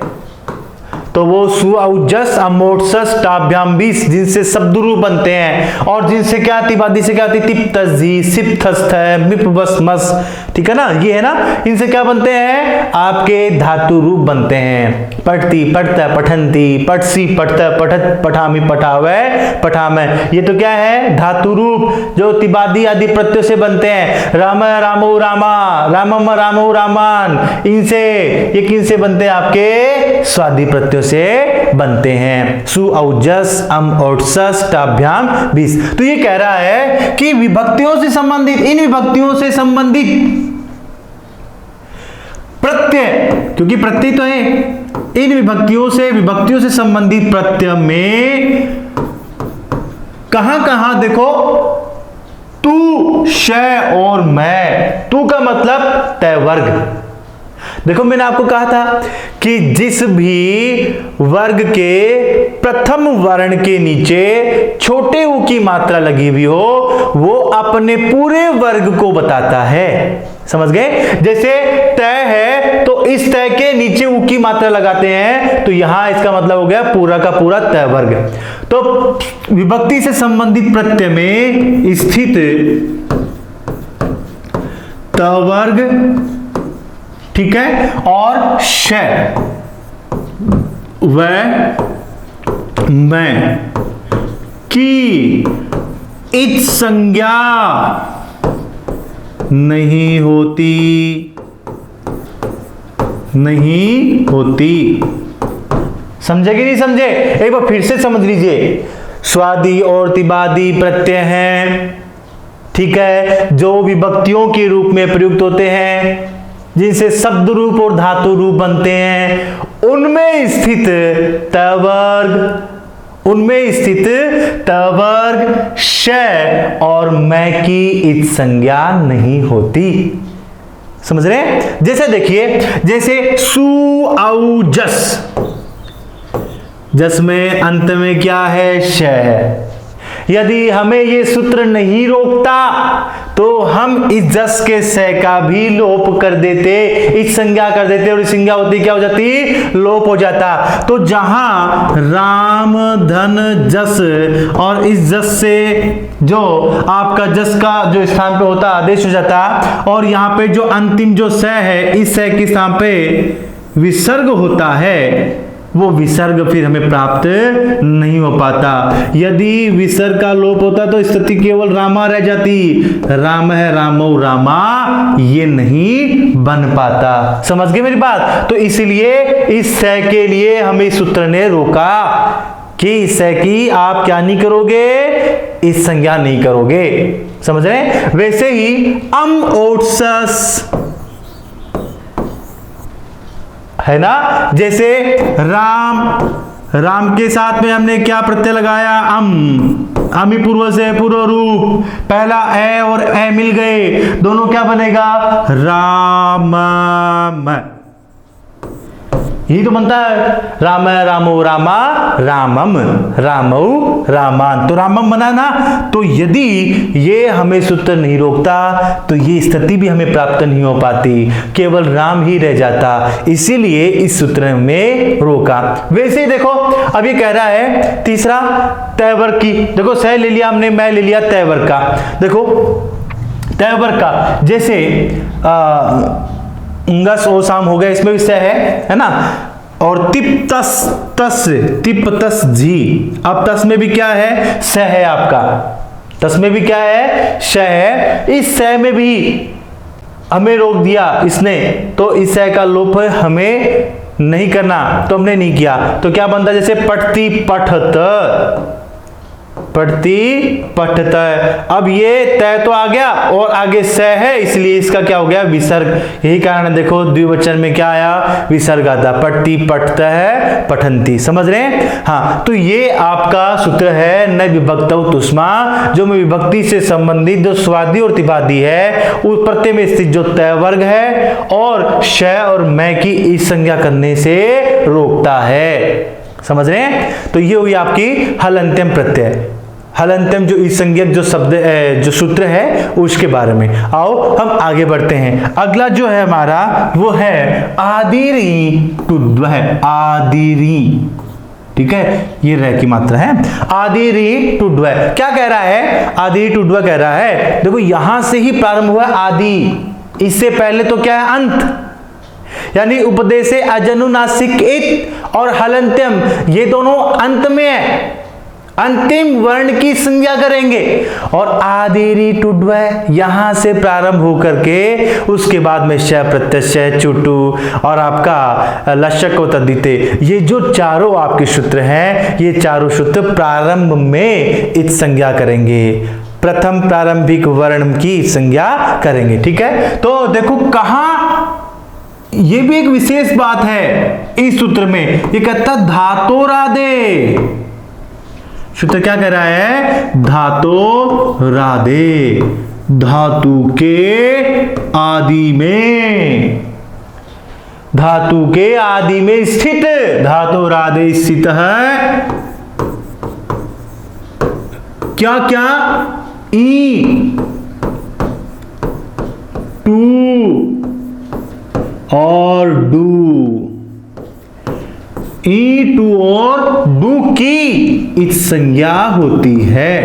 तो वो सु औ जस अमोट सस टाभ्याम 20 जिनसे शब्द रूप बनते हैं, और जिनसे क्या, तिबादी से क्या आती, तिप तस्जी, सिप थस्त है, मिप बस मस, ठीक है ना, ये है ना, इनसे क्या बनते हैं, आपके धातु रूप बनते हैं। पठती, पठता, पठंती, पठसी, पठता, पठत, पठामी, पठावे, पठामे, ये तो क्या है, धातु रूप जो तिबादी आदि प्रत्ययों से बनते हैं। राम रामो रामा, रामम रामो रामान, इनसे, ये किनसे बनते हैं, आपके स्वादि प्रत्ययों से बनते हैं। सु औ जस अम और सस टाभ्याम 20। तो ये कह रहा है कि विभक्तियों से संबंधित, इन विभक्तियों से संबंधित प्रत्यय, क्योंकि प्रत्यय तो है, इन विभक्तियों से संबंधित प्रत्यय में कहां देखो, तू, शय और मैं। तू का मतलब तय वर्ग। देखो मैंने आपको कहा था कि जिस भी वर्ग के प्रथम वर्ण के नीचे छोटे ऊ की मात्रा लगी हुई हो वो अपने पूरे वर्ग को बताता है। समझ गए? जैसे तय है तो इस तय के नीचे ऊ की मात्रा लगाते हैं तो यहां इसका मतलब हो गया पूरा का पूरा तय वर्ग। तो विभक्ति से संबंधित प्रत्यय में स्थित त वर्ग, ठीक है, और श व मैं की इत संज्ञा नहीं होती। समझे कि नहीं समझे? एक बार फिर से समझ लीजिए। स्वादि और तिबादी प्रत्यय हैं, ठीक है, जो विभक्तियों के रूप में प्रयुक्त होते हैं, जिनसे शब्द रूप और धातु रूप बनते हैं, उनमें स्थित तवर्ग श और मैं की इत संज्ञा नहीं होती। समझ रहे हैं? जैसे देखिए, जैसे सु औ जस, जस में अंत में क्या है? श है। यदि हमें ये सूत्र नहीं रोकता तो हम इस जस के स का भी लोप कर देते, इस संज्ञा कर देते, और इस संज्ञा होती क्या हो जाती? लोप हो जाता। तो जहां राम धन जस और इस जस से जो आपका जस का जो स्थान पे होता आदेश हो जाता, और यहाँ पे जो अंतिम जो स है इस स के स्थान पे विसर्ग होता है, वो विसर्ग फिर हमें प्राप्त नहीं हो पाता। यदि विसर्ग का लोप होता तो स्थिति केवल रामा रह जाती। राम है, रामो रामा, ये नहीं बन पाता। समझ गए मेरी बात? तो इसलिए इस स के लिए हमें सूत्र ने रोका कि इस स की आप क्या नहीं करोगे? इस संज्ञा नहीं करोगे। समझ रहे? वैसे ही अम और सस है ना, जैसे राम के साथ में हमने क्या प्रत्यय लगाया? अमी पूर्व से पूर्व रूप, पहला ए और ए मिल गए, दोनों क्या बनेगा? राम। यही तो बनता है, राम रामो रामा रामम, रामौ रामान, तो रामम बना ना। तो यदि ये हमें सूत्र नहीं रोकता तो ये स्थिति भी हमें प्राप्त नहीं हो पाती, केवल राम ही रह जाता। इसीलिए इस सूत्र में रोका। वैसे ही देखो, अब ये कह रहा है तीसरा तय वर्ग की, देखो सह ले लिया हमने, मैं ले लिया तय वर्ग का। देखो तय वर्ग का, जैसे उंगस ओ शाम हो गया, इसमें भी स है ना, और तिप तस जी, अब तस में भी क्या है? स है आपका, तस में भी क्या है? श है। इस स में भी हमें रोक दिया इसने, तो इस स का लोप हमें नहीं करना, तो हमने नहीं किया। तो क्या बनता? जैसे पठती पठत, अब ये तय तो आ गया और आगे स है, इसलिए इसका क्या हो गया? विसर्ग। यही कारण है, देखो द्विवचन में क्या आया? विसर्ग आता। पठती पठत है, पठंती। समझ रहे हैं? हाँ, तो ये आपका सूत्र है न विभक्तौ तुष्मा, जो में विभक्ति से संबंधित जो स्वादि और तिबादी है उस प्रत्यय में स्थित जो तय वर्ग है और श और मैं की इस संज्ञा करने से रोकता है। समझ रहे हैं? तो ये हुई आपकी हलंत्यम प्रत्यय। हलंत्यम जो इस संज्ञक जो शब्द जो सूत्र है उसके बारे में। आओ हम आगे बढ़ते हैं। अगला जो है हमारा वो है आदिरी टुद्व है, आदिरी, ठीक है, ये रह की मात्रा है। आदिरी टुड्व क्या कह रहा है? आदिरी टुड्व कह रहा है, देखो यहां से ही प्रारंभ हुआ आदि, इससे पहले तो क्या है? अंत, यानी उपदेशे अजनुनासिक इत और हलंत्यम, ये दोनों अंत में है, अंतिम वर्ण की संज्ञा करेंगे। और आदिरी टुड्व यहां से प्रारंभ होकर के उसके बाद में श प्रत्यय चुटु और आपका लशक को तद्दिते, ये जो चारों आपके सूत्र हैं, ये चारों सूत्र प्रारंभ में इत संज्ञा करेंगे, प्रथम प्रारंभिक वर्ण की संज्ञा करेंगे। ठीक है, तो देखो कहां, ये भी एक विशेष बात है इस सूत्र में, ये कहता धातोरादे, सूत्र क्या कह रहा है? धातोरादे, धातु के आदि में, धातु के आदि में स्थित, धातोरादे स्थित है क्या क्या, ई, टू और डू, ई, टू और डू की इच संज्ञा होती है।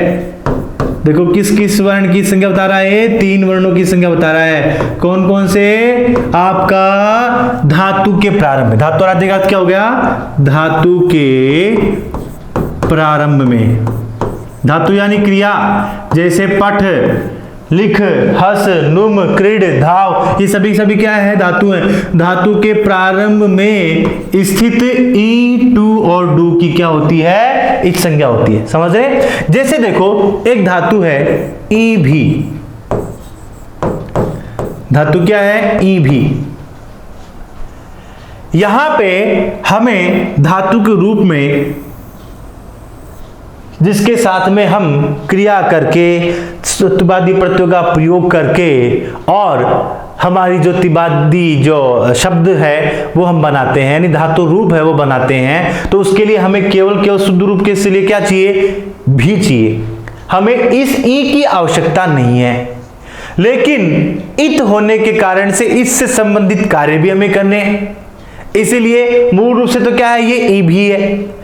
देखो किस किस वर्ण की संज्ञा बता रहा है, 3 वर्णों की संज्ञा बता रहा है। कौन कौन से, आपका धातु के प्रारंभ में, धातु आदि का क्या हो गया, धातु के प्रारंभ में, धातु यानी क्रिया, जैसे पठ, लिख, हस, नुम, क्रीड, धाव, ये सभी क्या है, धातु है। धातु के प्रारंभ में स्थित ई, टू और डू की क्या होती है, इच संज्ञा होती है। समझ रहे? जैसे देखो एक धातु है ई भी, धातु क्या है, ई भी। यहां पे हमें धातु के रूप में, जिसके साथ में हम क्रिया करके, तुबादी प्रत्ययों का प्रयोग करके और हमारी जो तिबादी जो शब्द है वो हम बनाते हैं, यानी धातु रूप है वो बनाते हैं, तो उसके लिए हमें केवल शुद्ध रूप के लिए क्या चाहिए, भी चाहिए। हमें इस ई की आवश्यकता नहीं है, लेकिन इत होने के कारण से इससे संबंधित कार्य भी हमें करने हैं, इसीलिए मूल रूप से तो क्या है, ये ई भी है।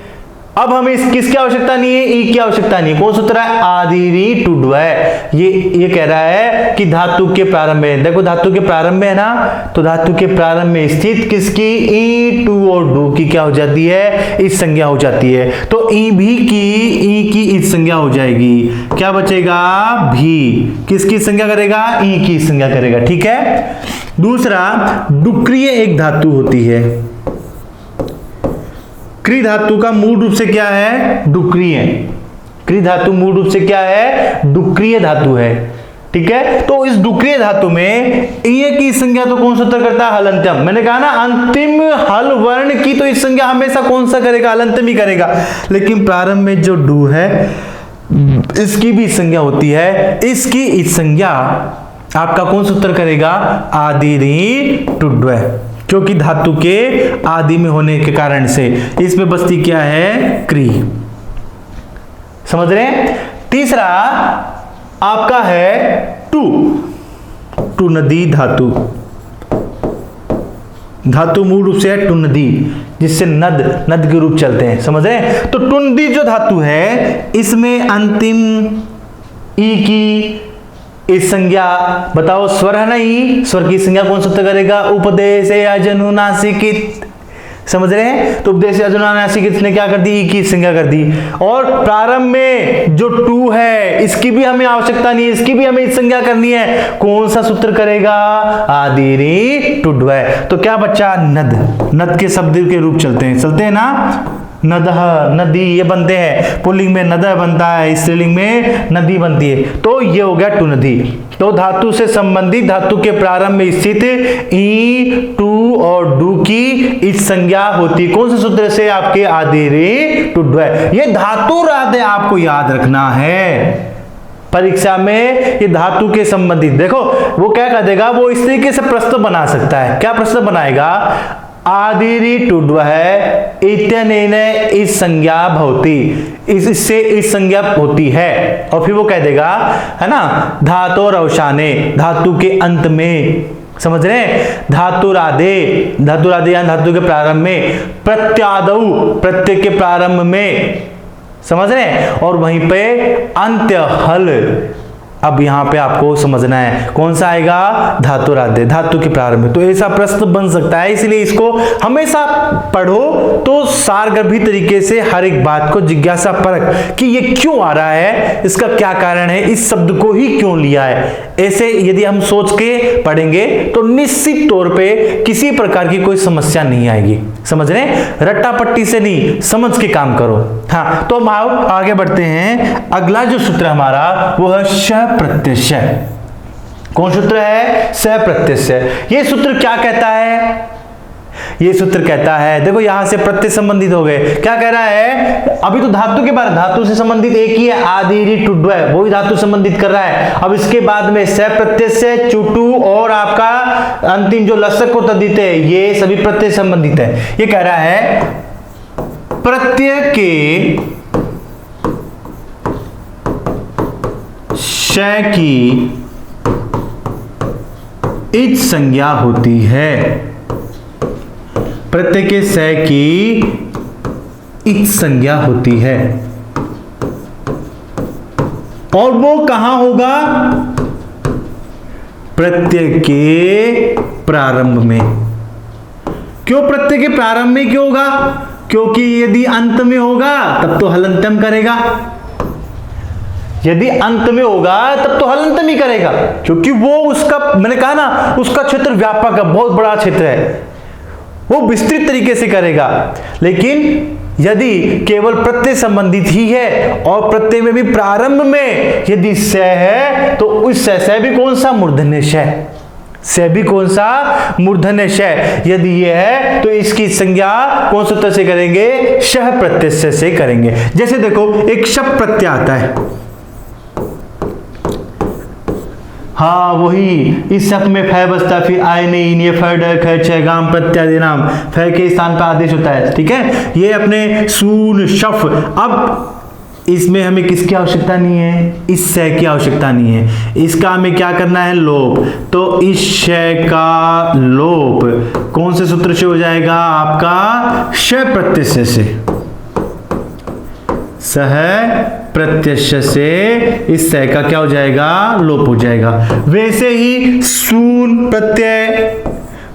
अब हमें किसकी आवश्यकता नहीं है, ई की आवश्यकता नहीं है। कौन सूत्र है, आदिरी टुड है। ये कह रहा है कि धातु के प्रारंभ में, देखो धातु के प्रारंभ में है ना, तो धातु के प्रारंभ में स्थित किसकी, ई, टू और डू की क्या हो जाती है, इस संज्ञा हो जाती है। तो ई भी की, ई की इस संज्ञा हो जाएगी, क्या बचेगा, भी किसकी संज्ञा करेगा, ई की संज्ञा करेगा। ठीक है। दूसरा, डुक्रिय एक धातु होती है। क्री धातु का मूल रूप से क्या है, डुक्रिय। क्री धातु मूल रूप से क्या है, डुक्रिय धातु है। ठीक है। तो इस डुक्रिय धातु में ये की संज्ञा तो कौन सूत्र करता है, हलंत्यम। मैंने कहा ना, अंतिम हल वर्ण की तो इस संज्ञा हमेशा कौन सा करेगा, हलंत्यम ही करेगा। लेकिन प्रारंभ में जो डू है इसकी भी संज्ञा होती है, इसकी इस संज्ञा आपका कौन सूत्र करेगा, आदिरी टुड्व, क्योंकि धातु के आदि में होने के कारण से इसमें बस्ती क्या है, क्री। समझ रहे हैं। तीसरा आपका है टू, टू नदी धातु। धातु मूल रूप से है टू नदी, जिससे नद के रूप चलते हैं। समझ रहे हैं। तो टुंडी जो धातु है इसमें अंतिम ई की इस संज्ञा, बताओ स्वर है ना, ई स्वर की संज्ञा कौन सूत्र करेगा, उपदेश अजनुनासिकित। समझ रहे हैं। तो उपदेश अजनुनासिकित ने क्या कर दी, ई की संज्ञा कर दी। और प्रारंभ में जो टू है इसकी भी हमें आवश्यकता नहीं है, इसकी भी हमें इस संज्ञा करनी है। कौन सा सूत्र करेगा, आदिरी टुड्व। तो क्या बच्चा, नद के शब्द के रूप चलते हैं ना, नदह, नदी, ये बनते हैं। पुल्लिंग में नदह बनता है, स्त्रीलिंग में नदी बनती है। तो ये हो गया टू नदी। तो धातु से संबंधित, धातु के प्रारंभ में स्थित ई, टू और डू की इस संज्ञा होती कौन से सूत्र से, आपके आदिरी टुड्व। ये धातु राधे आपको याद रखना है परीक्षा में, ये धातु के संबंधित। देखो वो क्या कर देगा, वो इस तरीके से प्रश्न बना सकता है। क्या प्रश्न बनाएगा, आदिरी टुड्व है, इत्यनेन इस संज्ञा भवति, इससे इस संज्ञा होती है। और फिर वो कह देगा, है ना, धातोर अवसाने, धातु के अंत में। समझ रहे हैं। धातुरादे या धातु के प्रारंभ में, प्रत्यादौ प्रत्यय के प्रारंभ में। समझ रहे हैं। और वहीं पे अंत्य हल, अब यहां पे आपको समझना है कौन सा आएगा, धातुरादे, धातु के प्रारंभ में। तो ऐसा प्रश्न बन सकता है, इसलिए इसको हमेशा पढ़ो तो सारगर्भी तरीके से हर एक बात को जिज्ञासा परख कि ये क्यों आ रहा है, इसका क्या कारण है, इस शब्द को ही क्यों लिया है। ऐसे यदि हम सोच के पढ़ेंगे तो निश्चित तौर पे किसी प्रकार की कोई समस्या नहीं आएगी। समझ रहे हैं। रट्टा पट्टी से नहीं, समझ के काम करो। हाँ, तो हम आगे बढ़ते हैं। अगला जो सूत्र हमारा वो है सप्रत्यय। कौन सूत्र है, सप्रत्यय। ये सूत्र क्या कहता है, ये सूत्र कहता है, देखो यहां से प्रत्यय संबंधित हो गए। क्या कह रहा है, अभी तो धातु के बारे, धातु से संबंधित एक ही है, आदिरी टुड्व, वो ही धातु संबंधित कर रहा है। अब इसके बाद में सप्रत्यय से चुटू और आपका अंतिम जो लसक को तद्धित है, ये सभी प्रत्यय संबंधित है। ये कह रहा है प्रत्यय के श की इच संज्ञा होती है। प्रत्यय के स की इच संज्ञा होती है और वो कहां होगा? प्रत्यय के प्रारंभ में। क्यों प्रत्यय के प्रारंभ में क्यों होगा? क्योंकि यदि अंत में होगा तब तो हलंतम करेगा, यदि अंत में होगा तब तो हलंतम ही करेगा, क्योंकि वो उसका, मैंने कहा ना, उसका क्षेत्र व्यापक है, बहुत बड़ा क्षेत्र है, वो विस्तृत तरीके से करेगा। लेकिन यदि केवल प्रत्यय संबंधित ही है और प्रत्यय में भी प्रारंभ में यदि स है तो उस स भी कौन सा? मूर्धन्य श। स भी कौन सा? मूर्धन्य श। यदि ये है तो इसकी संज्ञा कौन सूत्र से करेंगे? शह प्रत्यय से करेंगे। जैसे देखो एक शप प्रत्यय आता है, हाँ वही, इस शब्द में फै बसता, फिर आय नहीं, ये फै ड ख छ गाम प्रत्यादि नाम, फै के स्थान पर आदेश होता है, ठीक है। ये अपने सून शफ। अब इसमें हमें किसकी आवश्यकता नहीं है? इस स की आवश्यकता नहीं है, इसका हमें क्या करना है? लोप। तो इस श का लोप कौन से सूत्र से हो जाएगा? आपका श प्रत्यय से। सह प्रत्यक्ष से इस सह का क्या हो जाएगा? लोप हो जाएगा। वैसे ही सून प्रत्यय,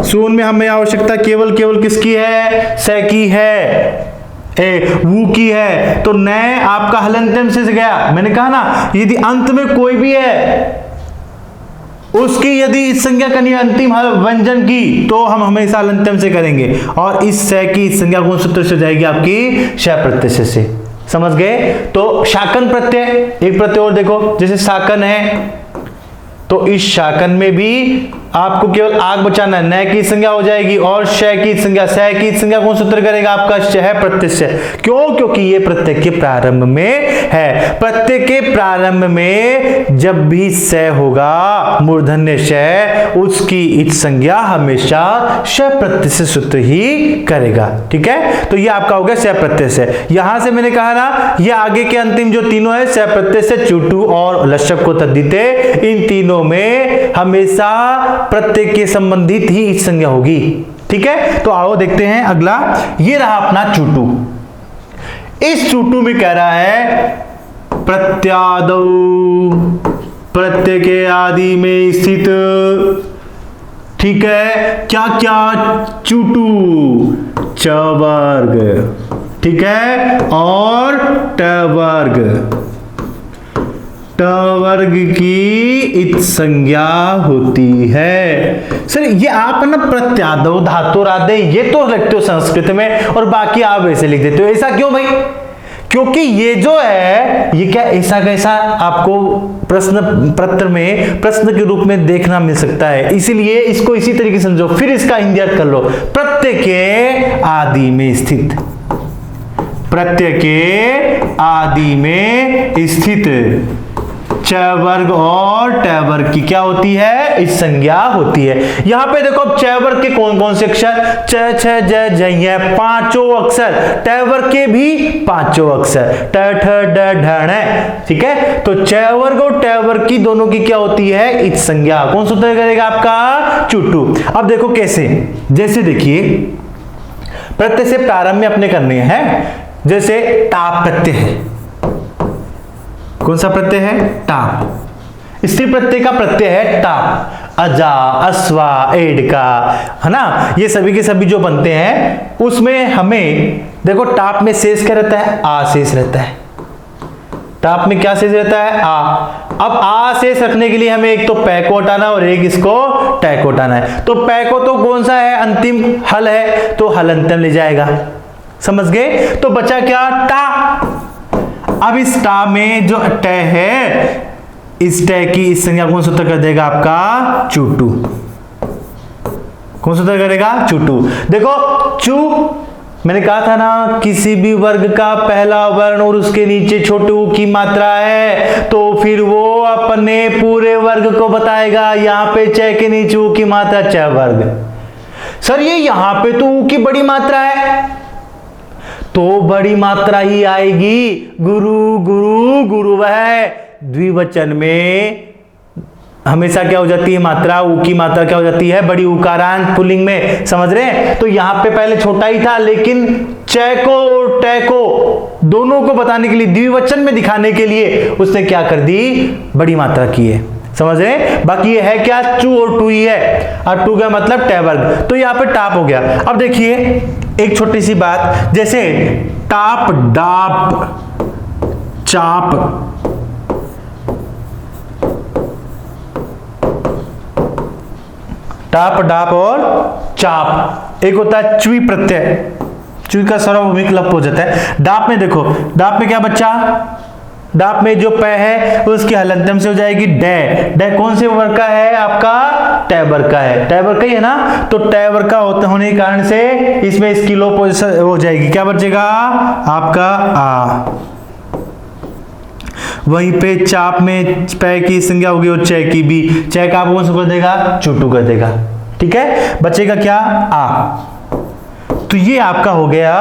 सून में हमें आवश्यकता केवल किसकी है? स की है, वू की है, तो न आपका हलंतम से गया। मैंने कहा ना, यदि अंत में कोई भी है उसकी यदि इस संज्ञा करनी है अंतिम व्यंजन की, तो हम हमेशा हलंतम से करेंगे और इस स की संज्ञा कौन सूत्र से जाएगी? आपकी श प्रत्यय से। समझ गए? तो शाकन प्रत्यय, एक प्रत्यय और देखो, जैसे शाकन है तो इस शाकन में भी आपको केवल आग बचाना है, न की संज्ञा हो जाएगी और श की संज्ञा, स की संज्ञा कौन सूत्र करेगा? आपका शह प्रत्यय से। क्यों? क्योंकि ये प्रत्यय के प्रारंभ में है। प्रत्यय के प्रारंभ में जब भी स होगा मूर्धन्य श, उसकी इच संज्ञा हमेशा श प्रत्यय से सूत्र ही करेगा, ठीक है। तो ये आपका हो गया स प्रत्यय से। यहां से मैंने कहा ना, ये आगे के अंतिम जो तीनों है, स प्रत्यय से, चुटू और लशक को तद्धिते, इन तीनों में हमेशा प्रत्यय के संबंधित ही इच संज्ञा होगी, ठीक है। तो आओ देखते हैं अगला, ये रहा अपना चुटू। इस चुटू में कह रहा है प्रत्यादौ, प्रत्यय के आदि में स्थित, ठीक है। क्या क्या? चुटू च वर्ग, ठीक है, और ट वर्ग, ट वर्ग की इच संज्ञा होती है। सर ये आप ना प्रत्यादौ धातुरादय ये तो लिखते हो संस्कृत में और बाकी आप ऐसे लिख देते हो, ऐसा क्यों भाई? क्योंकि ये जो है ये क्या ऐसा कैसा आपको प्रश्न पत्र में प्रश्न के रूप में देखना मिल सकता है, इसीलिए इसको इसी तरीके से समझो। फिर इसका हिंदी अर्थ कर लो, प्रत्यय के आदि में स्थित, प्रत्यय के आदि में स्थित च वर्ग और ट वर्ग की क्या होती है? इस संज्ञा होती है। यहां पे देखो अब च वर्ग के कौन कौन से अक्षर? च छ ज झ य पांचों अक्षर, ट वर्ग के भी पांचों अक्षर, ट ठ ड ढ ण, ठीक है। तो च वर्ग और ट वर्ग की दोनों की क्या होती है? इस संज्ञा। कौन सूत्र करेगा? आपका चुटू। अब देखो कैसे, जैसे देखिए प्रत्यय से प्रारंभ में अपने करने हैं, जैसे टाप प्रत्यय है। कौन सा प्रत्यय है? टाप। स्त्री प्रत्यय का प्रत्यय है टाप। अजा, अस्वा, एडका, है ना, ये सभी के सभी जो बनते हैं उसमें हमें देखो टाप में शेष क्या रहता है? आ शेष रहता है। टाप में क्या शेष रहता है? आ। अब आ शेष रखने के लिए हमें एक तो पै को हटाना और एक इसको टै को हटाना है। तो पै को तो कौन सा है? अंतिम हल है, तो हलंतम ले जाएगा। समझ गए? तो बचा क्या? टा। अब इस टा में जो ट है, इस ट की इस संज्ञा कौन सूत्र कर देगा? आपका चुटू। कौन सूत्र करेगा? चुटू। देखो चू, मैंने कहा था ना, किसी भी वर्ग का पहला वर्ण और उसके नीचे छोटे ऊ की मात्रा है तो फिर वो अपने पूरे वर्ग को बताएगा। यहां पे च के नीचे ऊ की मात्रा च वर्ग। सर ये यहां पे तो ऊ की बड़ी मात्रा है, तो बड़ी मात्रा ही आएगी। गुरु गुरु गुरु वह द्विवचन में हमेशा क्या हो जाती है मात्रा, ऊ की मात्रा क्या हो जाती है, बड़ी उकारांत पुल्लिंग में, समझ रहे हैं। तो यहां पे पहले छोटा ही था, लेकिन च को और ट को दोनों को बताने के लिए, द्विवचन में दिखाने के लिए उसने क्या कर दी, बड़ी मात्रा की है, समझ रहे हैं। बाकी ये है क्या, चू और टू ही है, और टू का मतलब ट वर्ग, तो यहां पे टाप हो गया। अब देखिए एक छोटी सी बात, जैसे टाप, डाप, चाप, टाप, डाप और चाप। एक होता है च्वी प्रत्यय, च्वी का सार्वभौमिक लप हो जाता है। डाप में देखो, डाप में क्या बच्चा, डाप में जो प है उसकी हलंतम से हो जाएगी डे। डे कौन से वर्ग का है आपका, ट वर्ग का है, ट वर्ग का ही है ना। तो ट वर्ग का होने के कारण से इसमें इसकी लोप हो जाएगी, क्या बचेगा आपका आ। वहीं पे चाप में पै की संज्ञा होगी और च की भी, च का कौन सा कर देगा, चुटू कर देगा, ठीक है। बचेगा क्या, आ। तो ये आपका हो गया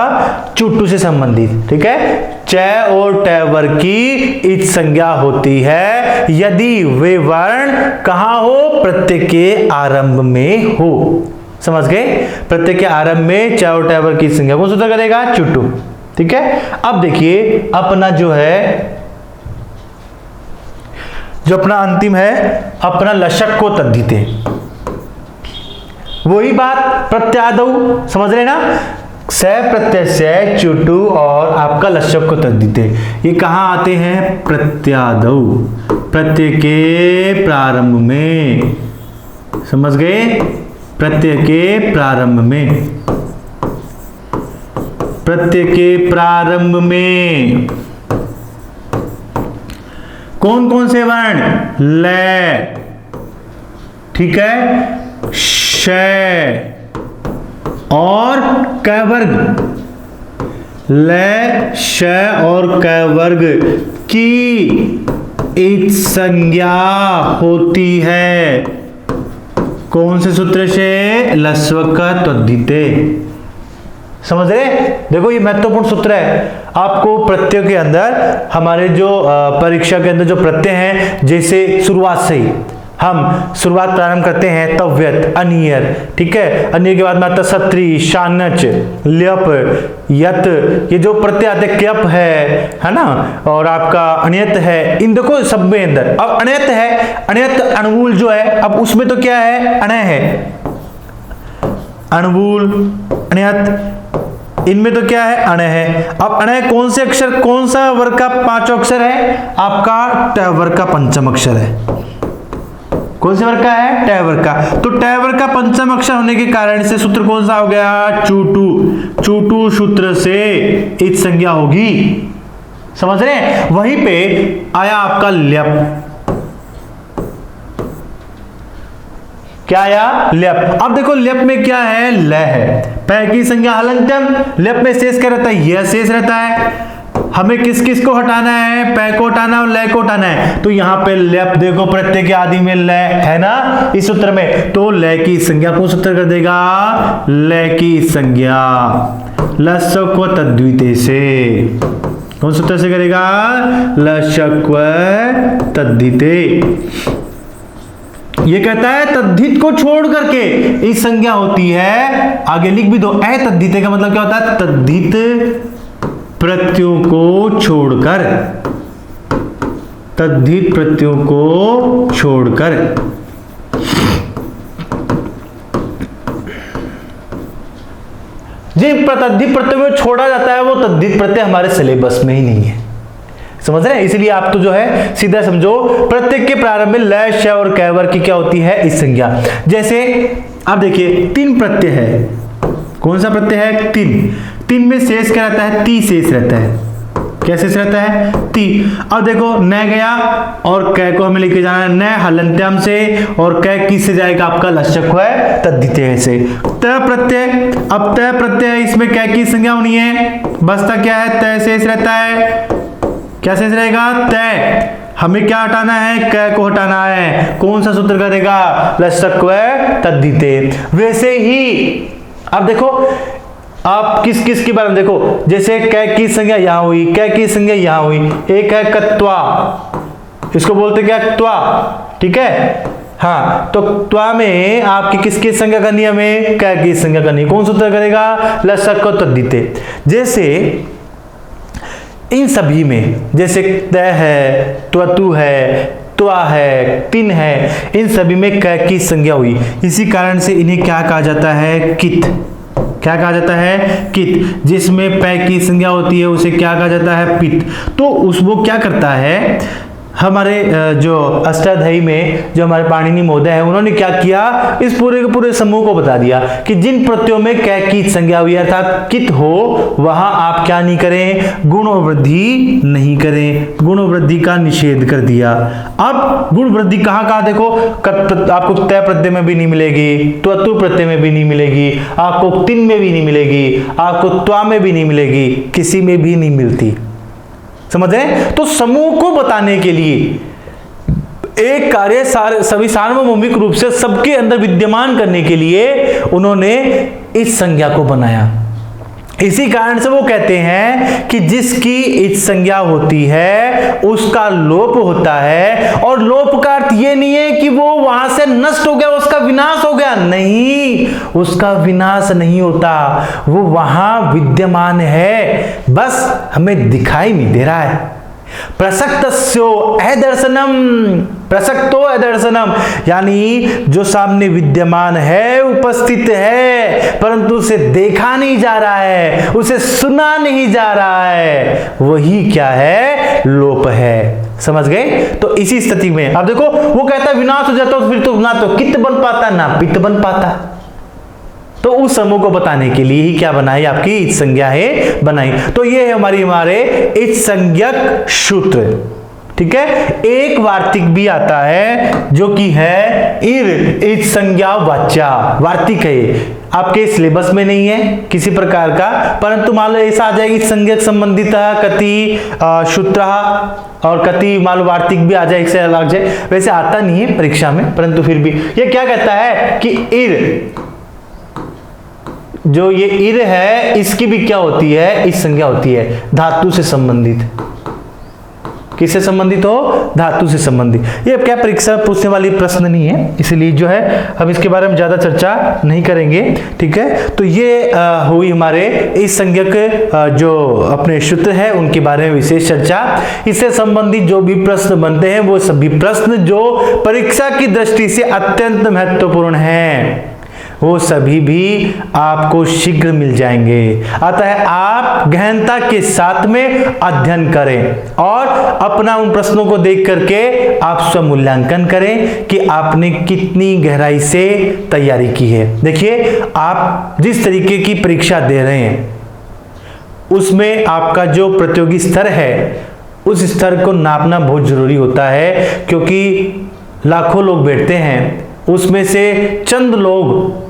चुटू से संबंधित, ठीक है। च और ट वर्ग की इच संज्ञा होती है यदि वे वर्ण कहां हो, प्रत्यय के आरंभ में हो, समझ गए। प्रत्यय के आरंभ में च और ट वर्ग की संज्ञा कौन सूत्र करेगा, चुटू, ठीक है। अब देखिए अपना जो है, जो अपना अंतिम है, अपना लशक को तद्धिते, वही बात प्रत्यादौ, समझ रहे ना। स प्रत्यय से चुटू और आपका लशक को तद्धिते, ये कहां आते हैं, प्रत्यादौ, प्रत्यय के प्रारंभ में, समझ गए, प्रत्यय के प्रारंभ में, प्रत्यय के प्रारंभ में कौन कौन से वर्ण, ल, ठीक है, श और क वर्ग, ल, श और क वर्ग की एक संज्ञा होती है, कौन से सूत्र से, लस्व का तद्धिते, समझ रहे। देखो ये महत्वपूर्ण सूत्र है, आपको प्रत्यय के अंदर, हमारे जो परीक्षा के अंदर जो प्रत्यय हैं, जैसे शुरुआत से ही हम शुरुआत प्रारंभ करते हैं, तव्यत, अनियर, ठीक है। अनियर के बाद में आता सत्री, शानच, ल्यप, यत, ये जो प्रत्यय आते, क्यप है ना, और आपका अण्यत है, इन देखो सब में अंदर। अब अण्यत है, अण्यत अणुमूल जो है, अब उसमें तो क्या है, अणय है, अणुमूल, अण्यत, इनमें तो क्या है, अणय है। अब अणय कौन से अक्षर, कौन सा वर्ग का पांचवा अक्षर है, आपका ट वर्ग का पंचम अक्षर है। कौन से वर्ग का है, ट वर्ग का। तो ट वर्ग का पंचम अक्षर होने के कारण से सूत्र कौन सा हो गया, चूटू। चूटू सूत्र से इच संज्ञा होगी, समझ रहे हैं। वहीं पे आया आपका ल्यप, क्या आया, ल्यप। अब देखो ल्यप में क्या है, ल है, पै की संज्ञा हलंत्यम, ल्यप में शेष क्या रहता है, यह शेष रहता है। हमें किस किस को हटाना है, पै को हटाना और लय को हटाना है। तो यहाँ पे ल्यप देखो प्रत्यय के आदि में ल है ना इस सूत्र में, तो लय की संज्ञा कौन सूत्र कर देगा, लय की संज्ञा लस्व तद्धिते से, कौन सूत्र से करेगा, लस्व तद्धिते। ये कहता है तद्धित को छोड़ करके इस संज्ञा होती है, आगे लिख भी दो, ए तद्धिते का मतलब क्या होता है, तद्धित प्रत्ययों को छोड़कर, तद्धित प्रत्ययों को छोड़कर। जिन तद्धित प्रत्ययों को छोड़ा जाता है वो तद्धित प्रत्यय हमारे सिलेबस में ही नहीं है, समझ रहे हैं। इसलिए आप तो जो है सीधा समझो, प्रत्यय के प्रारंभ में ल, श और क वर्ग की क्या होती है, इस संज्ञा। जैसे आप देखिए तीन प्रत्यय है, कौन सा प्रत्यय है, तीन, तीन में शेष क्या रहता है, ती शेष रहता है, क्या शेष रहता है, ती। अब देखो न गया और क को हमें लेके जाना है, न हलंत्यम से और क किस से जाएगा, आपका लशक है तद्धिते से। त प्रत्यय, अब त प्रत्यय इसमें क की संज्ञा होनी है, बसता क्या है, त शेष रहता है, क्या शेष रहेगा, तय। हमें क्या हटाना है, क को हटाना है, कौन सा सूत्र करेगा, लसक्व तद्धिते। वैसे ही अब देखो आप किस किस के बारे में देखो, जैसे क की संज्ञा यहां हुई, क की संज्ञा यहां हुई, एक है कत्वा, इसको बोलते क्या, त्वा, ठीक है। हाँ, तो त्वा में आपकी किसकी संज्ञा करनी है, हमें कै की संज्ञा करनी है। कौन सूत्र करेगा, लसक को तद्धिते। जैसे इन सभी में, जैसे त है, त्वतु है, त्वा है, तिन है, इन सभी में कै की संज्ञा हुई। इसी कारण से इन्हें क्या कहा जाता है, कित। क्या कहा जाता है, कित। जिसमें पै की संज्ञा होती है उसे क्या कहा जाता है, पित। तो वो क्या करता है, हमारे जो अष्टाध्यायी में जो हमारे पाणिनि महोदय है, उन्होंने क्या किया, इस पूरे के पूरे समूह को बता दिया कि जिन प्रत्ययों में कै की संज्ञा हुई अर्थात कित हो, वहां आप क्या नहीं करें, गुण वृद्धि नहीं करें, गुण वृद्धि का निषेध कर दिया। अब गुण वृद्धि कहां कहां देखो, आपको तय प्रत्यय में भी नहीं मिलेगी, त्वतु प्रत्यय में भी नहीं मिलेगी, आपको तिन में भी नहीं मिलेगी, आपको त्वा में भी नहीं मिलेगी, किसी में भी नहीं मिलती। समझ रहे? तो समूह को बताने के लिए एक कार्य सभी सार्वभौमिक रूप से सबके अंदर विद्यमान करने के लिए उन्होंने इस संज्ञा को बनाया। इसी कारण से वो कहते हैं कि जिसकी इच संज्ञा होती है उसका लोप होता है, और लोप का अर्थ ये नहीं है कि वो वहां से नष्ट हो गया, उसका विनाश हो गया, नहीं, उसका विनाश नहीं होता, वो वहां विद्यमान है, बस हमें दिखाई नहीं दे रहा है। प्रसक्तस्यो अदर्शनम, प्रसक्तो अदर्शनम, यानी जो सामने विद्यमान है, उपस्थित है, परंतु उसे देखा नहीं जा रहा है, उसे सुना नहीं जा रहा है, वही क्या है, लोप है। समझ गए? तो इसी स्थिति में अब देखो, वो कहता है विनाश हो जाता, फिर तो ना तो कित बन पाता ना पित बन पाता। तो उस समूह को बताने के लिए ही क्या बनाई, आपकी इच संज्ञा है बनाई। तो ये है हमारे इच संज्ञक सूत्र, ठीक है। एक वार्तिक भी आता है जो कि है इर इच संज्ञा वाच्या, वार्तिक है, आपके सिलेबस में नहीं है किसी प्रकार का, परंतु मान लो ऐसा आ जाएगी संज्ञक संबंधित कति सूत्र और कति मान लो वार्तिक भी आ जाए, इससे अलग जाए, वैसे आता नहीं है परीक्षा में, परंतु फिर भी ये क्या कहता है कि इर, जो ये इर है इसकी भी क्या होती है, इस संज्ञा होती है, धातु से संबंधित। किससे संबंधित हो, धातु से संबंधित। ये क्या परीक्षा पूछने वाली प्रश्न नहीं है, इसलिए जो है हम इसके बारे में ज्यादा चर्चा नहीं करेंगे, ठीक है। तो ये हुई हमारे इस संज्ञक जो अपने सूत्र है उनके बारे में विशेष चर्चा। इससे संबंधित जो भी प्रश्न बनते हैं वो सभी प्रश्न जो परीक्षा की दृष्टि से अत्यंत महत्वपूर्ण हैं, वो सभी भी आपको शीघ्र मिल जाएंगे। अतः आप गहनता के साथ में अध्ययन करें और अपना उन प्रश्नों को देख करके आप स्वमूल्यांकन करें कि आपने कितनी गहराई से तैयारी की है। देखिए, आप जिस तरीके की परीक्षा दे रहे हैं उसमें आपका जो प्रतियोगी स्तर है उस स्तर को नापना बहुत जरूरी होता है, क्योंकि लाखों लोग बैठते हैं, उसमें से चंद लोग,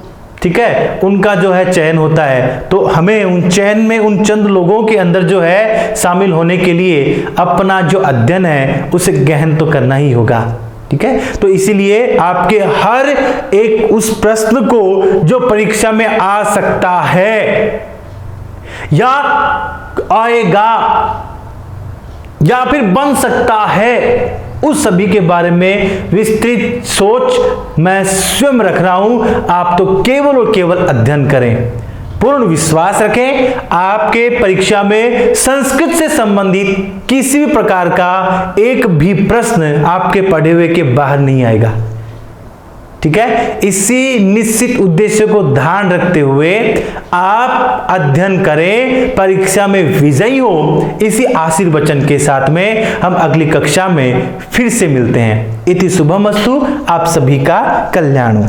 ठीक है, उनका जो है चयन होता है। तो हमें उन चयन में उन चंद लोगों के अंदर जो है शामिल होने के लिए अपना जो अध्ययन है उसे गहन तो करना ही होगा, ठीक है। तो इसीलिए आपके हर एक उस प्रश्न को जो परीक्षा में आ सकता है या आएगा या फिर बन सकता है, उस सभी के बारे में विस्तृत सोच मैं स्वयं रख रहा हूं। आप तो केवल और केवल अध्ययन करें, पूर्ण विश्वास रखें, आपके परीक्षा में संस्कृत से संबंधित किसी भी प्रकार का एक भी प्रश्न आपके पढ़े हुए के बाहर नहीं आएगा, ठीक है। इसी निश्चित उद्देश्य को ध्यान रखते हुए आप अध्ययन करें, परीक्षा में विजयी हो, इसी आशीर्वचन के साथ में हम अगली कक्षा में फिर से मिलते हैं। इति शुभमस्तु, आप सभी का कल्याण हो।